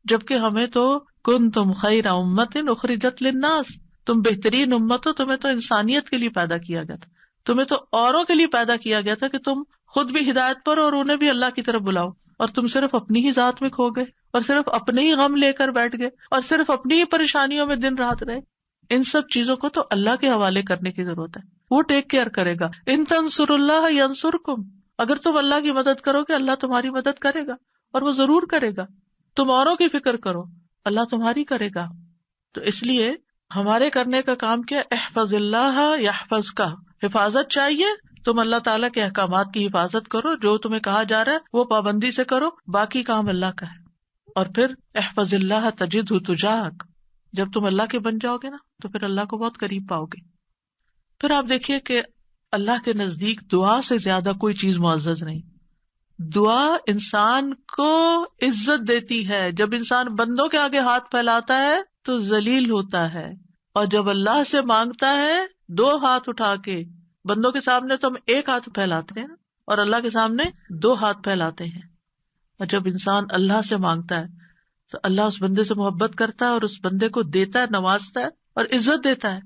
جبکہ ہمیں تو کنتم خیر امت اخرجت للناس، تم بہترین امت ہو، تمہیں تو انسانیت کے لیے پیدا کیا گیا تھا، تمہیں تو اوروں کے لیے پیدا کیا گیا تھا کہ تم خود بھی ہدایت پر اور انہیں بھی اللہ کی طرف بلاؤ، اور تم صرف اپنی ہی ذات میں کھو گئے اور صرف اپنے ہی غم لے کر بیٹھ گئے اور صرف اپنی ہی پریشانیوں میں دن رات رہے۔ ان سب چیزوں کو تو اللہ کے حوالے کرنے کی ضرورت ہے، وہ ٹیک کیئر کرے گا۔ ان تنصروا اللہ ینصرکم، اگر تم اللہ کی مدد کرو گے اللہ تمہاری مدد کرے گا، اور وہ ضرور کرے گا۔ تم اوروں کی فکر کرو، اللہ تمہاری کرے گا۔ تو اس لیے ہمارے کرنے کا کام کیا؟ احفظ اللہ یحفظک، حفاظت چاہیے، تم اللہ تعالیٰ کے احکامات کی حفاظت کرو، جو تمہیں کہا جا رہا ہے وہ پابندی سے کرو، باقی کام اللہ کا ہے۔ اور پھر احفظ اللہ تجدہ تجاہک، جب تم اللہ کے بن جاؤ گے نا تو پھر اللہ کو بہت قریب پاؤ گے۔ پھر آپ دیکھیے کہ اللہ کے نزدیک دعا سے زیادہ کوئی چیز معزز نہیں۔ دعا انسان کو عزت دیتی ہے، جب انسان بندوں کے آگے ہاتھ پھیلاتا ہے تو ذلیل ہوتا ہے، اور جب اللہ سے مانگتا ہے دو ہاتھ اٹھا کے، بندوں کے سامنے تو ہم ایک ہاتھ پھیلاتے ہیں اور اللہ کے سامنے دو ہاتھ پھیلاتے ہیں، اور جب انسان اللہ سے مانگتا ہے تو اللہ اس بندے سے محبت کرتا ہے اور اس بندے کو دیتا ہے، نوازتا ہے اور عزت دیتا ہے،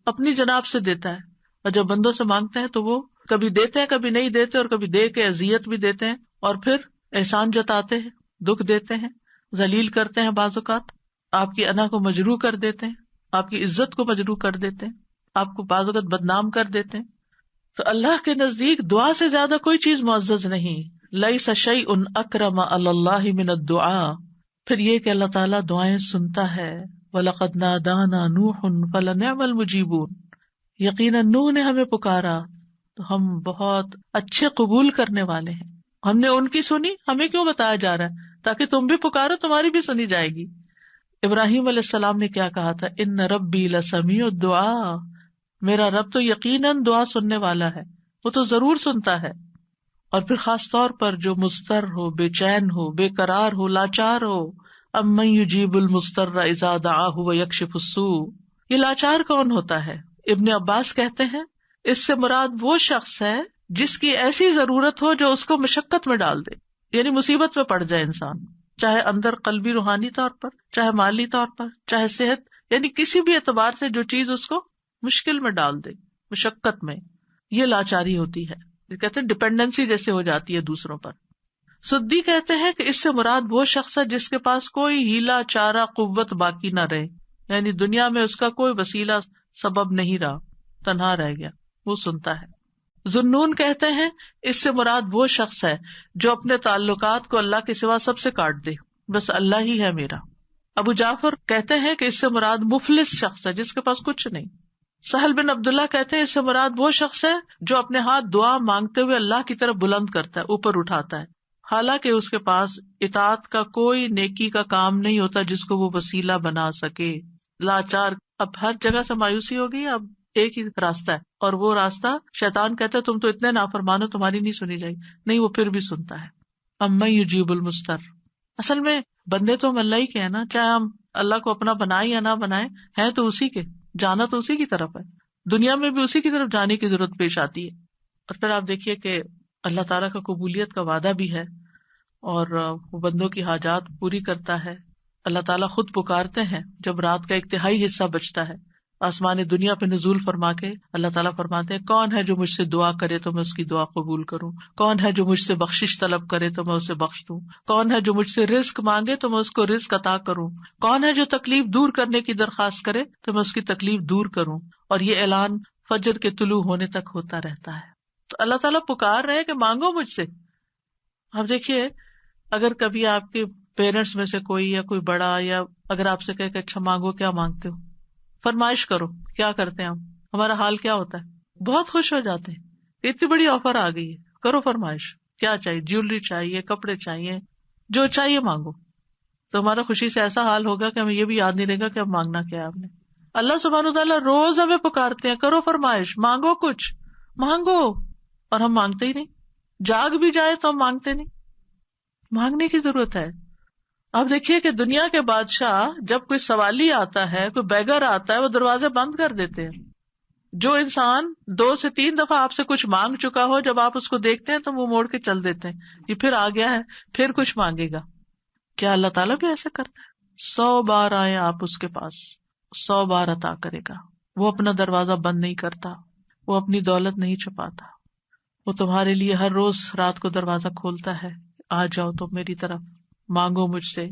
اپنی جناب سے دیتا ہے۔ اور جب بندوں سے مانگتے ہیں تو وہ کبھی دیتے ہیں کبھی نہیں دیتے، اور کبھی دے کے اذیت بھی دیتے ہیں، اور پھر احسان جتاتے ہیں، دکھ دیتے ہیں، ذلیل کرتے ہیں، بعض اوقات آپ کی انا کو مجروح کر دیتے ہیں، آپ کی عزت کو مجروح کر دیتے ہیں، آپ کو بعض اوقات بدنام کر دیتے ہیں۔ تو اللہ کے نزدیک دعا سے زیادہ کوئی چیز معزز نہیں۔ لیس شیء اکرم علی اللہ من الدعاء، پھر یہ کہ اللہ تعالیٰ دعائیں سنتا ہے۔ وَلَقَدْ نَادَانَا نُوحٌ فَلَنِعْمَ الْمُجِيبُونَ، یقیناً نوح نے ہمیں پکارا تو ہم بہت اچھے قبول کرنے والے ہیں۔ ہم نے ان کی سنی، ہمیں کیوں بتایا جا رہا ہے؟ تاکہ تم بھی پکارو، تمہاری بھی سنی جائے گی۔ ابراہیم علیہ السلام نے کیا کہا تھا؟ ان ربی لسمیع الدعاء، میرا رب تو یقیناً دعا سننے والا ہے، وہ تو ضرور سنتا ہے۔ اور پھر خاص طور پر جو مضطر ہو، بے چین ہو، بے قرار ہو، لاچار ہو، امن یجیب المضطر اذا دعاہ ویکشف السوء، یہ لاچار کون ہوتا ہے؟ ابن عباس کہتے ہیں اس سے مراد وہ شخص ہے جس کی ایسی ضرورت ہو جو اس کو مشقت میں ڈال دے، یعنی مصیبت میں پڑ جائے انسان، چاہے اندر قلبی روحانی طور پر، چاہے مالی طور پر، چاہے صحت، یعنی کسی بھی اعتبار سے جو چیز اس کو مشکل میں ڈال دے، مشقت میں، یہ لاچاری ہوتی ہے۔ یہ کہتے ہیں ڈپینڈنسی جیسے ہو جاتی ہے دوسروں پر۔ سدی کہتے ہیں کہ اس سے مراد وہ شخص ہے جس کے پاس کوئی ہیلا چارہ قوت باقی نہ رہے، یعنی دنیا میں اس کا کوئی وسیلہ سبب نہیں رہا، تنہا رہ گیا، وہ سنتا ہے۔ ذنون کہتے ہیں اس سے مراد وہ شخص ہے جو اپنے تعلقات کو اللہ کے سوا سب سے کاٹ دے، بس اللہ ہی ہے میرا۔ ابو جعفر کہتے ہیں کہ اس سے مراد مفلس شخص ہے جس کے پاس کچھ نہیں۔ سہل بن عبداللہ کہتے ہیں اس سے مراد وہ شخص ہے جو اپنے ہاتھ دعا مانگتے ہوئے اللہ کی طرف بلند کرتا ہے، اوپر اٹھاتا ہے، حالانکہ اس کے پاس اطاعت کا کوئی نیکی کا کام نہیں ہوتا جس کو وہ وسیلہ بنا سکے۔ لاچار، اب ہر جگہ سے مایوسی ہوگی، اب ایک ہی راستہ ہے، اور وہ راستہ شیطان کہتا ہے تم تو اتنے نافرمان ہو، تمہاری نہیں سنی جائے گی، نہیں، وہ پھر بھی سنتا ہے۔ امن یجیب المضطر، اصل میں بندے تو ہم اللہ ہی کے ہیں نا، چاہے ہم اللہ کو اپنا بنائیں یا نہ بنائیں، ہیں تو اسی کے، جانا تو اسی کی طرف ہے، دنیا میں بھی اسی کی طرف جانے کی ضرورت پیش آتی ہے۔ اور پھر آپ دیکھیے کہ اللہ تعالیٰ کا قبولیت کا وعدہ بھی ہے، اور وہ بندوں کی حاجات پوری کرتا ہے۔ اللہ تعالیٰ خود پکارتے ہیں جب رات کا ایک تہائی حصہ بچتا ہے، آسمان دنیا پہ نزول فرما کے اللہ تعالیٰ فرماتے ہیں کون ہے جو مجھ سے دعا کرے تو میں اس کی دعا قبول کروں، کون ہے جو مجھ سے بخشش طلب کرے تو میں اسے بخش دوں، کون ہے جو مجھ سے رزق مانگے تو میں اس کو رزق عطا کروں، کون ہے جو تکلیف دور کرنے کی درخواست کرے تو میں اس کی تکلیف دور کروں. اور یہ اعلان فجر کے طلوع ہونے تک ہوتا رہتا ہے. تو اللہ تعالیٰ پکار رہے کہ مانگو مجھ سے. اب دیکھیے اگر کبھی آپ کے پیرنٹس میں سے کوئی یا کوئی بڑا یا اگر آپ سے کہے کہ اچھا مانگو، کیا مانگتے ہو، فرمائش کرو، کیا کرتے ہیں ہمارا حال کیا ہوتا ہے؟ بہت خوش ہو جاتے ہیں، اتنی بڑی آفر آ گئی ہے، کرو فرمائش، کیا چاہیے، جیولری چاہیے، کپڑے چاہیے، جو چاہیے مانگو. تو ہمارا خوشی سے ایسا حال ہوگا کہ ہمیں یہ بھی یاد نہیں رہے گا کہ اب مانگنا کیا ہے آپ نے. اللہ سبحانہ وتعالیٰ روز ہمیں پکارتے ہیں کرو فرمائش، مانگو کچھ، مانگو، اور ہم مانگتے ہی نہیں. جاگ بھی جائے تو ہم مانگتے نہیں. مانگنے کی ضرورت ہے. اب دیکھیے کہ دنیا کے بادشاہ جب کوئی سوالی آتا ہے، کوئی بیگر آتا ہے، وہ دروازے بند کر دیتے ہیں. جو انسان 2 سے 3 دفعہ آپ سے کچھ مانگ چکا ہو، جب آپ اس کو دیکھتے ہیں تو وہ موڑ کے چل دیتے ہیں، یہ پھر آ گیا ہے، پھر کچھ مانگے گا. کیا اللہ تعالیٰ بھی ایسا کرتا ہے؟ 100 بار آئے آپ اس کے پاس، 100 بار عطا کرے گا. وہ اپنا دروازہ بند نہیں کرتا، وہ اپنی دولت نہیں چھپاتا. وہ تمہارے لیے ہر روز رات کو دروازہ کھولتا ہے، آ جاؤ تم میری طرف، مانگو مجھ سے.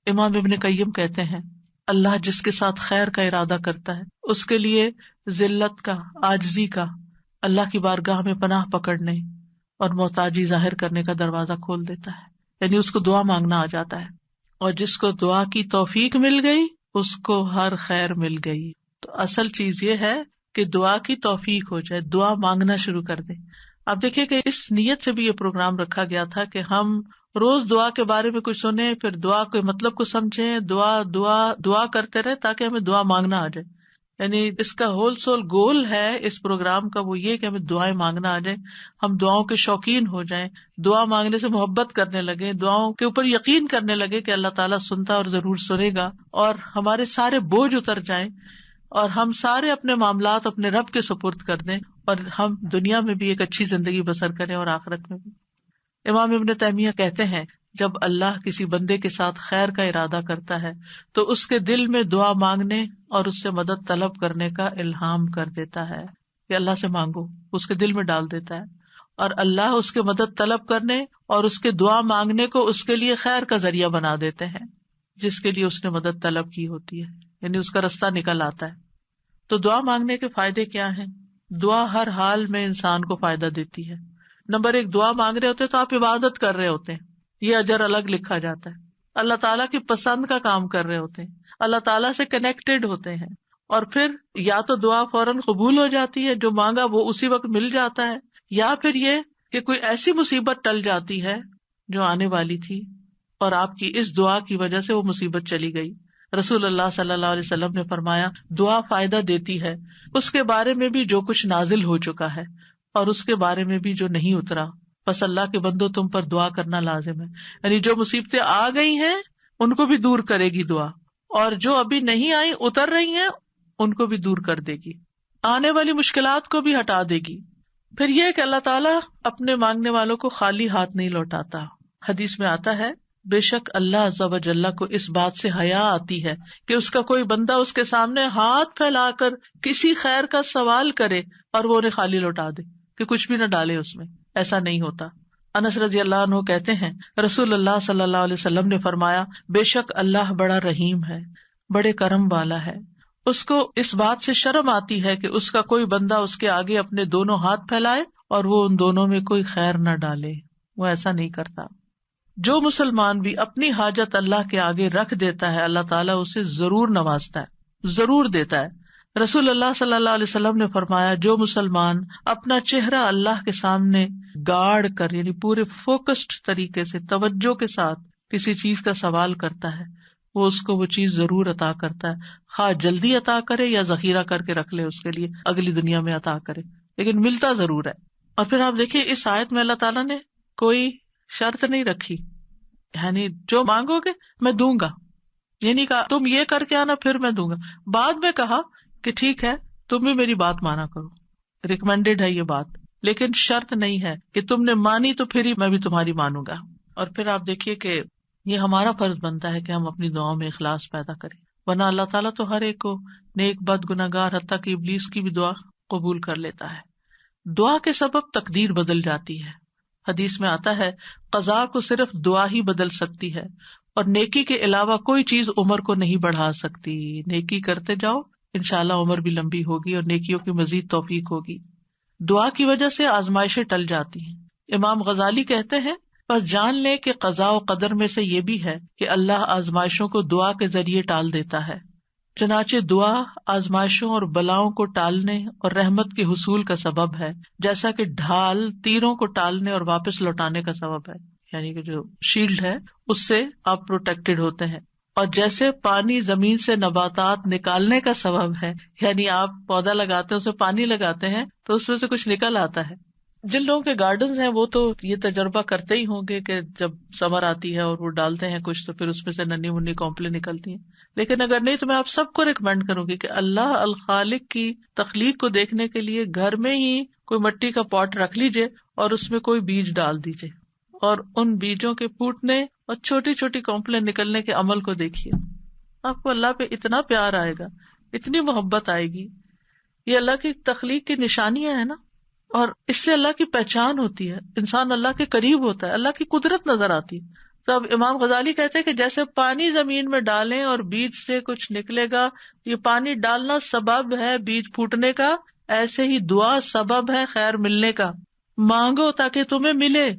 امام ابن قیم کہتے ہیں اللہ جس کے ساتھ خیر کا ارادہ کرتا ہے اس کے لیے ذلت کا، عاجزی کا، اللہ کی بارگاہ میں پناہ پکڑنے اور محتاجی ظاہر کرنے کا دروازہ کھول دیتا ہے. یعنی اس کو دعا مانگنا آ جاتا ہے. اور جس کو دعا کی توفیق مل گئی اس کو ہر خیر مل گئی. تو اصل چیز یہ ہے کہ دعا کی توفیق ہو جائے، دعا مانگنا شروع کر دیں. اب دیکھیے کہ اس نیت سے بھی یہ پروگرام رکھا گیا تھا کہ ہم روز دعا کے بارے میں کچھ سنیں، پھر دعا کے مطلب کو سمجھیں، دعا کرتے رہے تاکہ ہمیں دعا مانگنا آ جائے. یعنی اس کا ہول سول گول ہے اس پروگرام کا وہ یہ کہ ہمیں دعائیں مانگنا آ جائے، ہم دعاؤں کے شوقین ہو جائیں، دعا مانگنے سے محبت کرنے لگے، دعاؤں کے اوپر یقین کرنے لگے کہ اللہ تعالیٰ سنتا اور ضرور سنے گا، اور ہمارے سارے بوجھ اتر جائیں اور ہم سارے اپنے معاملات اپنے رب کے سپرد کر دیں، اور ہم دنیا میں بھی ایک اچھی زندگی بسر کریں اور آخرت میں بھی. امام ابن تیمیہ کہتے ہیں جب اللہ کسی بندے کے ساتھ خیر کا ارادہ کرتا ہے تو اس کے دل میں دعا مانگنے اور اس سے مدد طلب کرنے کا الہام کر دیتا ہے کہ اللہ سے مانگو، اس کے دل میں ڈال دیتا ہے، اور اللہ اس کے مدد طلب کرنے اور اس کے دعا مانگنے کو اس کے لیے خیر کا ذریعہ بنا دیتے ہیں جس کے لیے اس نے مدد طلب کی ہوتی ہے، یعنی اس کا رستہ نکل آتا ہے. تو دعا مانگنے کے فائدے کیا ہیں؟ دعا ہر حال میں انسان کو فائدہ دیتی ہے. نمبر 1، دعا مانگ رہے ہوتے تو آپ عبادت کر رہے ہوتے ہیں، یہ اجر الگ لکھا جاتا ہے. اللہ تعالیٰ کی پسند کا کام کر رہے ہوتے ہیں، اللہ تعالیٰ سے کنیکٹڈ ہوتے ہیں، اور پھر یا تو دعا فوراً قبول ہو جاتی ہے، جو مانگا وہ اسی وقت مل جاتا ہے، یا پھر یہ کہ کوئی ایسی مصیبت ٹل جاتی ہے جو آنے والی تھی اور آپ کی اس دعا کی وجہ سے وہ مصیبت چلی گئی. رسول اللہ صلی اللہ علیہ وسلم نے فرمایا دعا فائدہ دیتی ہے اس کے بارے میں بھی جو کچھ نازل ہو چکا ہے اور اس کے بارے میں بھی جو نہیں اترا. بس اللہ کے بندو تم پر دعا کرنا لازم ہے. یعنی جو مصیبتیں آ گئی ہیں ان کو بھی دور کرے گی دعا، اور جو ابھی نہیں آئی اتر رہی ہیں ان کو بھی دور کر دے گی، آنے والی مشکلات کو بھی ہٹا دے گی. پھر یہ کہ اللہ تعالیٰ اپنے مانگنے والوں کو خالی ہاتھ نہیں لوٹاتا. حدیث میں آتا ہے بے شک اللہ عز و جل کو اس بات سے حیا آتی ہے کہ اس کا کوئی بندہ اس کے سامنے ہاتھ پھیلا کر کسی خیر کا سوال کرے اور وہ انہیں خالی لوٹا دے، کہ کچھ بھی نہ ڈالے اس میں. ایسا نہیں ہوتا. انس رضی اللہ عنہ کہتے ہیں رسول اللہ صلی اللہ علیہ وسلم نے فرمایا بے شک اللہ بڑا رحیم ہے، بڑے کرم والا ہے. اس کو اس بات سے شرم آتی ہے کہ اس کا کوئی بندہ اس کے آگے اپنے دونوں ہاتھ پھیلائے اور وہ ان دونوں میں کوئی خیر نہ ڈالے. وہ ایسا نہیں کرتا. جو مسلمان بھی اپنی حاجت اللہ کے آگے رکھ دیتا ہے اللہ تعالیٰ اسے ضرور نوازتا ہے، ضرور دیتا ہے. رسول اللہ صلی اللہ علیہ وسلم نے فرمایا جو مسلمان اپنا چہرہ اللہ کے سامنے گاڑ کر، یعنی پورے فوکسڈ طریقے سے توجہ کے ساتھ کسی چیز کا سوال کرتا ہے وہ اس کو وہ چیز ضرور عطا کرتا ہے، خواہ جلدی عطا کرے یا ذخیرہ کر کے رکھ لے اس کے لیے اگلی دنیا میں عطا کرے، لیکن ملتا ضرور ہے. اور پھر آپ دیکھیے اس آیت میں اللہ تعالیٰ نے کوئی شرط نہیں رکھی، یعنی جو مانگو گے میں دوں گا، یعنی کہا تم یہ کر کے آنا پھر میں دوں گا. بعد میں کہا کہ ٹھیک ہے تم بھی میری بات مانا کرو، ریکمینڈیڈ ہے یہ بات، لیکن شرط نہیں ہے کہ تم نے مانی تو پھر ہی میں بھی تمہاری مانوں گا. اور پھر آپ دیکھیے کہ یہ ہمارا فرض بنتا ہے کہ ہم اپنی دعاؤں میں اخلاص پیدا کریں. ورنہ اللہ تعالیٰ تو ہر ایک کو نیک بد گناہگار حتیٰ کہ ابلیس کی بھی دعا قبول کر لیتا ہے. دعا کے سبب تقدیر بدل جاتی ہے. حدیث میں آتا ہے قضاء کو صرف دعا ہی بدل سکتی ہے اور نیکی کے علاوہ کوئی چیز عمر کو نہیں بڑھا سکتی. نیکی کرتے جاؤ انشاءاللہ عمر بھی لمبی ہوگی اور نیکیوں کی مزید توفیق ہوگی. دعا کی وجہ سے آزمائشیں ٹل جاتی ہیں. امام غزالی کہتے ہیں بس جان لے کہ قضاء و قدر میں سے یہ بھی ہے کہ اللہ آزمائشوں کو دعا کے ذریعے ٹال دیتا ہے. چنانچہ دعا آزمائشوں اور بلاؤں کو ٹالنے اور رحمت کے حصول کا سبب ہے، جیسا کہ ڈھال تیروں کو ٹالنے اور واپس لوٹانے کا سبب ہے. یعنی کہ جو شیلڈ ہے اس سے آپ پروٹیکٹڈ ہوتے ہیں. اور جیسے پانی زمین سے نباتات نکالنے کا سبب ہے، یعنی آپ پودا لگاتے ہیں اس میں پانی لگاتے ہیں تو اس میں سے کچھ نکل آتا ہے. جن لوگوں کے گارڈنز ہیں وہ تو یہ تجربہ کرتے ہی ہوں گے کہ جب سمر آتی ہے اور وہ ڈالتے ہیں کچھ تو پھر اس میں سے ننھی منی کونپلیں نکلتی ہیں. لیکن اگر نہیں تو میں آپ سب کو ریکمینڈ کروں گی کہ اللہ الخالق کی تخلیق کو دیکھنے کے لیے گھر میں ہی کوئی مٹی کا پاٹ رکھ لیجئے اور اس میں کوئی بیج ڈال دیجئے اور ان بیجوں کے پھوٹنے اور چھوٹی چھوٹی کونپلیں نکلنے کے عمل کو دیکھیے. آپ کو اللہ پہ اتنا پیار آئے گا، اتنی محبت آئے گی. یہ اللہ کی تخلیق کی نشانیاں ہیں نا، اور اس سے اللہ کی پہچان ہوتی ہے. انسان اللہ کے قریب ہوتا ہے، اللہ کی قدرت نظر آتی. تو اب امام غزالی کہتے ہیں کہ جیسے پانی زمین میں ڈالیں اور بیج سے کچھ نکلے گا، یہ پانی ڈالنا سبب ہے بیج پھوٹنے کا، ایسے ہی دعا سبب ہے خیر ملنے کا. مانگو تاکہ تمہیں ملے.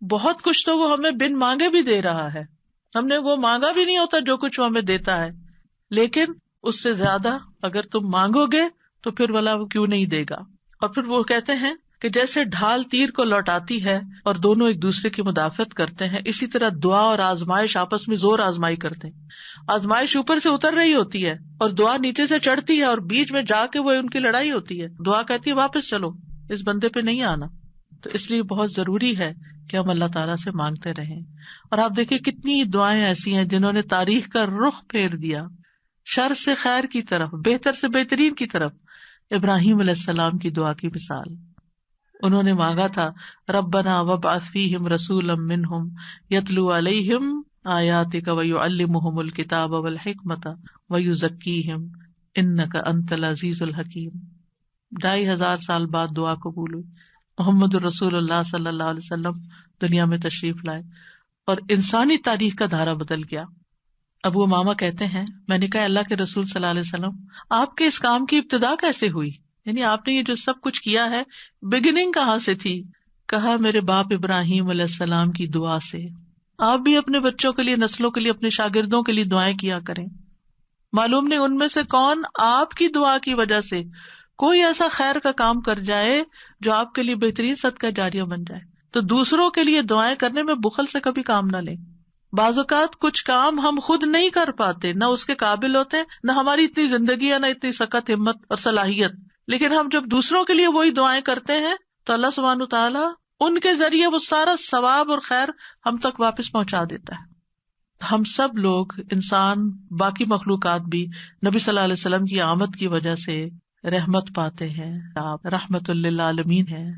بہت کچھ تو وہ ہمیں بن مانگے بھی دے رہا ہے، ہم نے وہ مانگا بھی نہیں ہوتا جو کچھ وہ ہمیں دیتا ہے، لیکن اس سے زیادہ اگر تم مانگو گے تو پھر والا وہ کیوں نہیں دے گا. اور پھر وہ کہتے ہیں کہ جیسے ڈھال تیر کو لوٹاتی ہے اور دونوں ایک دوسرے کی مدافعت کرتے ہیں، اسی طرح دعا اور آزمائش آپس میں زور آزمائی کرتے ہیں. آزمائش اوپر سے اتر رہی ہوتی ہے اور دعا نیچے سے چڑھتی ہے اور بیچ میں جا کے وہ ان کی لڑائی ہوتی ہے. دعا کہتی ہے واپس چلو، اس بندے پہ نہیں آنا. تو اس لیے بہت ضروری ہے کہ ہم اللہ تعالیٰ سے مانگتے رہیں. اور آپ دیکھیں کتنی دعائیں ایسی ہیں جنہوں نے تاریخ کا رخ پھیر دیا، شر سے خیر کی طرف، بہتر سے بہترین کی طرف. ابراہیم علیہ السلام کی دعا کی مثال، انہوں نے مانگا تھا ربنا وابعث فیہم رسولا منہم یتلو علیہم آیاتک ویعلمہم الکتاب والحکمت ویزکیہم انک انت العزیز الحکیم. 2500 سال بعد دعا قبول ہوئی. محمد الرسول اللہ صلی اللہ علیہ وسلم دنیا میں تشریف لائے اور انسانی تاریخ کا دھارا بدل گیا. ابو امامہ کہتے ہیں میں نے کہا اللہ کے رسول صلی اللہ علیہ وسلم آپ کے اس کام کی ابتدا کیسے ہوئی، یعنی آپ نے یہ جو سب کچھ کیا ہے بگننگ کہاں سے تھی؟ کہا میرے باپ ابراہیم علیہ السلام کی دعا سے. آپ بھی اپنے بچوں کے لیے، نسلوں کے لیے، اپنے شاگردوں کے لیے دعائیں کیا کریں. معلوم نہیں ان میں سے کون آپ کی دعا کی وجہ سے کوئی ایسا خیر کا کام کر جائے جو آپ کے لیے بہترین صدقہ جاریہ بن جائے. تو دوسروں کے لیے دعائیں کرنے میں بخل سے کبھی کام نہ لیں. بعض اوقات کچھ کام ہم خود نہیں کر پاتے، نہ اس کے قابل ہوتے، نہ ہماری اتنی زندگی ہے، نہ اتنی سخت ہمت اور صلاحیت، لیکن ہم جب دوسروں کے لیے وہی دعائیں کرتے ہیں تو اللہ سبحانہ تعالیٰ ان کے ذریعے وہ سارا ثواب اور خیر ہم تک واپس پہنچا دیتا ہے. ہم سب لوگ، انسان، باقی مخلوقات بھی نبی صلی اللہ علیہ وسلم کی آمد کی وجہ سے رحمت پاتے ہیں. آپ رحمت للعالمین ہیں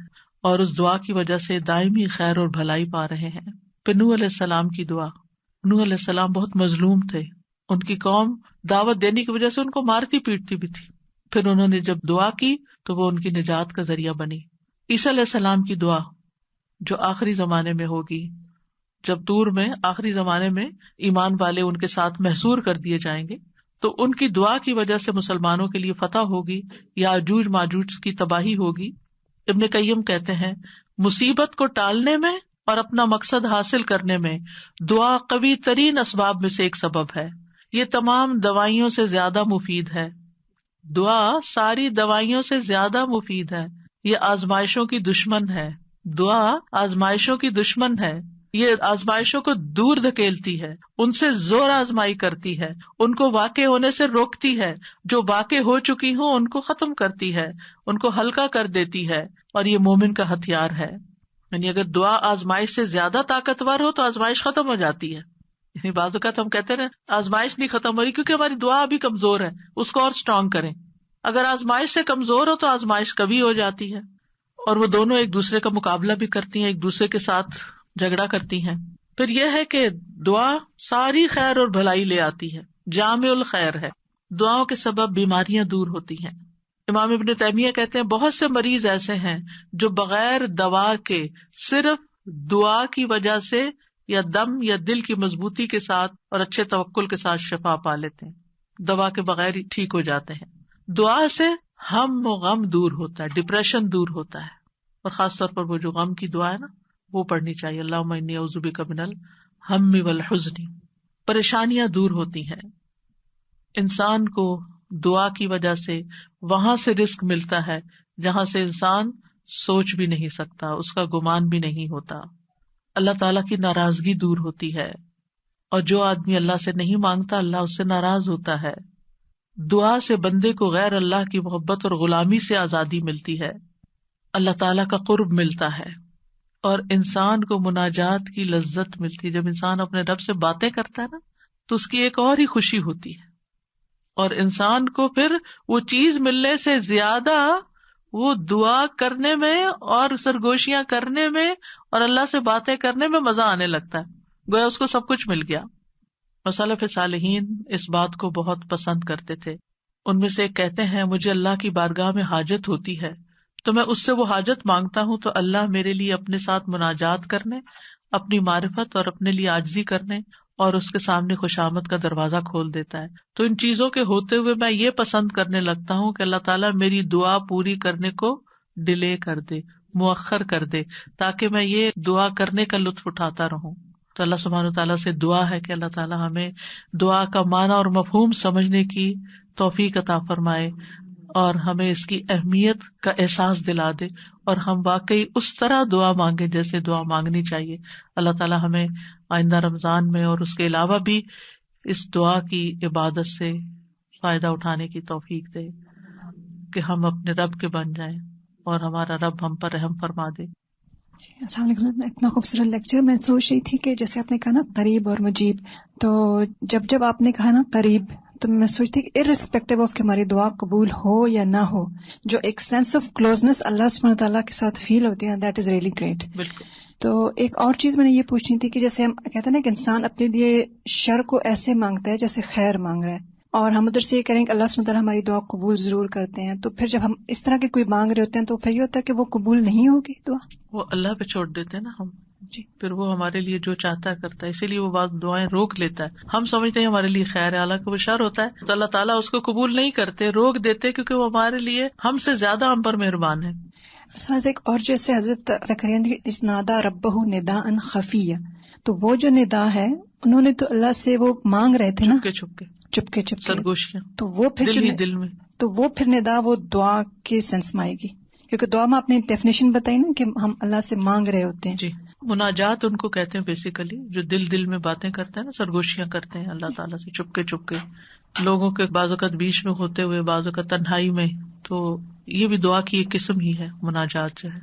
اور اس دعا کی وجہ سے دائمی خیر اور بھلائی پا رہے ہیں. پھر نوح علیہ السلام کی دعا. نوح علیہ السلام بہت مظلوم تھے، ان کی قوم دعوت دینے کی وجہ سے ان کو مارتی پیٹتی بھی تھی. پھر انہوں نے جب دعا کی تو وہ ان کی نجات کا ذریعہ بنی. عیسیٰ علیہ السلام کی دعا جو آخری زمانے میں ہوگی، جب طور میں آخری زمانے میں ایمان والے ان کے ساتھ محصور کر دیے جائیں گے تو ان کی دعا کی وجہ سے مسلمانوں کے لیے فتح ہوگی، یاجوج ماجوج کی تباہی ہوگی. ابن قیم کہتے ہیں مصیبت کو ٹالنے میں اور اپنا مقصد حاصل کرنے میں دعا قوی ترین اسباب میں سے ایک سبب ہے. یہ تمام دوائیوں سے زیادہ مفید ہے. دعا ساری دوائیوں سے زیادہ مفید ہے. یہ آزمائشوں کی دشمن ہے. دعا آزمائشوں کی دشمن ہے. یہ آزمائشوں کو دور دھکیلتی ہے، ان سے زور آزمائی کرتی ہے، ان کو واقع ہونے سے روکتی ہے، جو واقع ہو چکی ہوں ان کو ختم کرتی ہے، ان کو ہلکا کر دیتی ہے، اور یہ مومن کا ہتھیار ہے. یعنی اگر دعا آزمائش سے زیادہ طاقتور ہو تو آزمائش ختم ہو جاتی ہے. یعنی بعض اوقات ہم کہتے ہیں آزمائش نہیں ختم ہو رہی کیونکہ ہماری دعا ابھی کمزور ہے، اس کو اور اسٹرانگ کریں. اگر آزمائش سے کمزور ہو تو آزمائش کبھی ہو جاتی ہے، اور وہ دونوں ایک دوسرے کا مقابلہ بھی کرتی ہیں، ایک دوسرے کے ساتھ جھگڑا کرتی ہیں. پھر یہ ہے کہ دعا ساری خیر اور بھلائی لے آتی ہے. جامع الخیر ہے. دعاؤں کے سبب بیماریاں دور ہوتی ہیں. امام ابن تیمیہ کہتے ہیں بہت سے مریض ایسے ہیں جو بغیر دوا کے صرف دعا کی وجہ سے یا دم یا دل کی مضبوطی کے ساتھ اور اچھے توکل کے ساتھ شفا پا لیتے ہیں. دوا کے بغیر ہی ٹھیک ہو جاتے ہیں. دعا سے ہم و غم دور ہوتا ہے, ڈپریشن دور ہوتا ہے, اور خاص طور پر وہ جو غم کی دعا ہے نا وہ پڑھنی چاہیے. اللہم انی اعوذ بک من الہم والحزن. پریشانیاں دور ہوتی ہیں. انسان کو دعا کی وجہ سے وہاں سے رزق ملتا ہے جہاں سے انسان سوچ بھی نہیں سکتا, اس کا گمان بھی نہیں ہوتا. اللہ تعالیٰ کی ناراضگی دور ہوتی ہے, اور جو آدمی اللہ سے نہیں مانگتا اللہ اس سے ناراض ہوتا ہے. دعا سے بندے کو غیر اللہ کی محبت اور غلامی سے آزادی ملتی ہے, اللہ تعالیٰ کا قرب ملتا ہے, اور انسان کو مناجات کی لذت ملتی ہے. جب انسان اپنے رب سے باتیں کرتا ہے نا تو اس کی ایک اور ہی خوشی ہوتی ہے, اور انسان کو پھر وہ چیز ملنے سے زیادہ وہ دعا کرنے میں اور سرگوشیاں کرنے میں اور اللہ سے باتیں کرنے میں مزہ آنے لگتا ہے, گویا اس کو سب کچھ مل گیا. سلف صالحین اس بات کو بہت پسند کرتے تھے. ان میں سے ایک کہتے ہیں مجھے اللہ کی بارگاہ میں حاجت ہوتی ہے تو میں اس سے وہ حاجت مانگتا ہوں تو اللہ میرے لیے اپنے ساتھ مناجات کرنے, اپنی معرفت اور اپنے لیے عاجزی کرنے اور اس کے سامنے خوشامد کا دروازہ کھول دیتا ہے. تو ان چیزوں کے ہوتے ہوئے میں یہ پسند کرنے لگتا ہوں کہ اللہ تعالیٰ میری دعا پوری کرنے کو ڈیلے کر دے, مؤخر کر دے, تاکہ میں یہ دعا کرنے کا لطف اٹھاتا رہوں. تو اللہ سبحانہ وتعالیٰ سے دعا ہے کہ اللہ تعالیٰ ہمیں دعا کا معنی اور مفہوم سمجھنے کی توفیق عطا فرمائے اور ہمیں اس کی اہمیت کا احساس دلا دے, اور ہم واقعی اس طرح دعا مانگے جیسے دعا مانگنی چاہیے. اللہ تعالیٰ ہمیں آئندہ رمضان میں اور اس کے علاوہ بھی اس دعا کی عبادت سے فائدہ اٹھانے کی توفیق دے کہ ہم اپنے رب کے بن جائیں اور ہمارا رب ہم پر رحم فرما دے. السلام علیکم. اتنا خوبصورت لیکچر. میں سوچ رہی تھی کہ جیسے آپ نے کہا نا قریب اور مجیب, تو جب آپ نے کہا نا قریب تو میں سوچتی کہ ارسپیکٹو آف کہ ہماری دعا قبول ہو یا نہ ہو, جو ایک سینس آف کلوزنس اللہ سبحانہ تعالیٰ کے ساتھ فیل ہوتی ہے, دیٹ از ریئلی گریٹ. بالکل. تو ایک اور چیز میں نے یہ پوچھنی تھی کہ جیسے ہم کہتے ہیں نا کہ انسان اپنے لیے شر کو ایسے مانگتا ہے جیسے خیر مانگ رہا ہے, اور ہم ادھر سے یہ کریں کہ اللہ سبحانہ تعالیٰ ہماری دعا قبول ضرور کرتے ہیں, تو پھر جب ہم اس طرح کے کوئی مانگ رہے ہوتے ہیں تو پھر یہ ہوتا ہے کہ وہ قبول نہیں ہوگی دعا, وہ اللہ پہ چھوڑ دیتے ہیں نا ہم. جی. پھر وہ ہمارے لیے جو چاہتا ہے کرتا ہے, اسی لیے وہ بعض دعائیں روک لیتا ہے. ہم سمجھتے ہیں ہمارے لیے خیر ہے, حالانکہ وہ شر ہوتا ہے, تو اللہ تعالیٰ اس کو قبول نہیں کرتے, روک دیتے, کیونکہ وہ ہمارے لیے ہم سے زیادہ ہم پر مہربان ہے. ایک اور جیسے حضرت زکریا نے اس نادا ربہ نداء خفیہ, تو وہ جو ندا ہے انہوں نے تو اللہ سے وہ مانگ رہے تھے نا چپ کے سرگوشیاں, تو وہ پھر دل میں, تو وہ پھر ندا وہ دعا کے سینس میں آئے گی, کیونکہ دعا میں اپنی ڈیفینیشن بتائی نا کہ ہم اللہ سے مانگ رہے ہوتے ہیں. جی. مناجات ان کو کہتے ہیں بیسیکلی, جو دل میں باتیں کرتے ہیں نا, سرگوشیاں کرتے ہیں اللہ تعالیٰ سے چپ کے لوگوں کے بعض اوقات بیچ میں ہوتے ہوئے, بعض اوقات تنہائی میں, تو یہ بھی دعا کی ایک قسم ہی ہے مناجات جو ہے.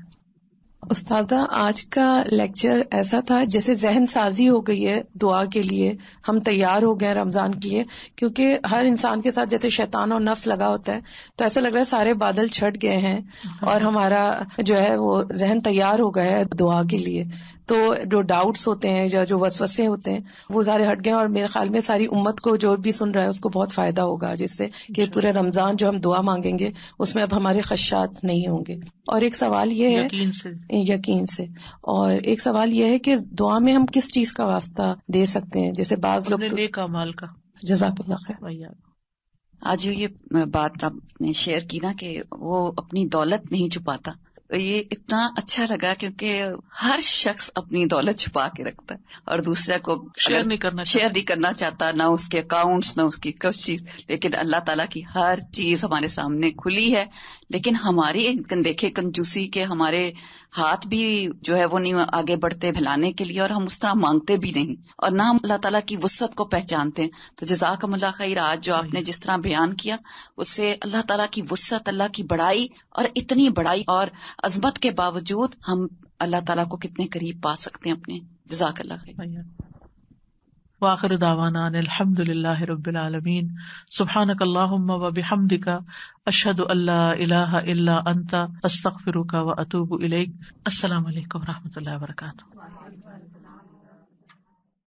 استاذہ آج کا لیکچر ایسا تھا جیسے ذہن سازی ہو گئی ہے دعا کے لیے, ہم تیار ہو گئے رمضان کے لیے, کیونکہ ہر انسان کے ساتھ جیسے شیطان اور نفس لگا ہوتا ہے, تو ایسا لگ رہا ہے سارے بادل چھٹ گئے ہیں اور ہمارا جو ہے وہ ذہن تیار ہو گیا ہے دعا کے لیے. تو جو ڈاؤٹس ہوتے ہیں یا جو وسوسے ہوتے ہیں وہ سارے ہٹ گئے, اور میرے خیال میں ساری امت کو جو بھی سن رہا ہے اس کو بہت فائدہ ہوگا, جس سے کہ پورے رمضان جو ہم دعا مانگیں گے اس میں اب ہمارے خدشات نہیں ہوں گے. اور ایک سوال یہ ہے یقین سے, اور ایک سوال یہ ہے کہ دعا میں ہم کس چیز کا واسطہ دے سکتے ہیں, جیسے بعض لوگ نیک اعمال کا. جزاک اللہ خیر. آج جو یہ بات آپ نے شیئر کی نا کہ وہ اپنی دولت نہیں چھپاتا, یہ اتنا اچھا لگا, کیونکہ ہر شخص اپنی دولت چھپا کے رکھتا ہے اور دوسرے کو شیئر نہیں کرنا چاہتا, نہ اس کے اکاؤنٹس نہ اس کی کچھ چیز. لیکن اللہ تعالیٰ کی ہر چیز ہمارے سامنے کھلی ہے, لیکن ہماری دیکھے کنجوسی کے ہمارے ہاتھ بھی جو ہے وہ نہیں آگے بڑھتے پھیلانے کے لیے, اور ہم اس طرح مانگتے بھی نہیں, اور نہ ہم اللہ تعالیٰ کی وسعت کو پہچانتے ہیں. تو جزاکم اللہ خیر, آج جو آپ نے جس طرح بیان کیا اس سے اللہ تعالیٰ کی وسعت, اللہ کی بڑائی, اور اتنی بڑائی اور عظمت کے باوجود ہم اللہ تعالیٰ کو کتنے قریب پا سکتے ہیں اپنے. جزاک اللہ خیر. وآخر دعوانا ان الحمد للہ رب العالمین. سبحانک اللہم و بحمدک, اشہد ان لا الہ الا انت, استغفرک و اتوب الیک. السلام علیکم و رحمۃ اللہ وبرکاتہ.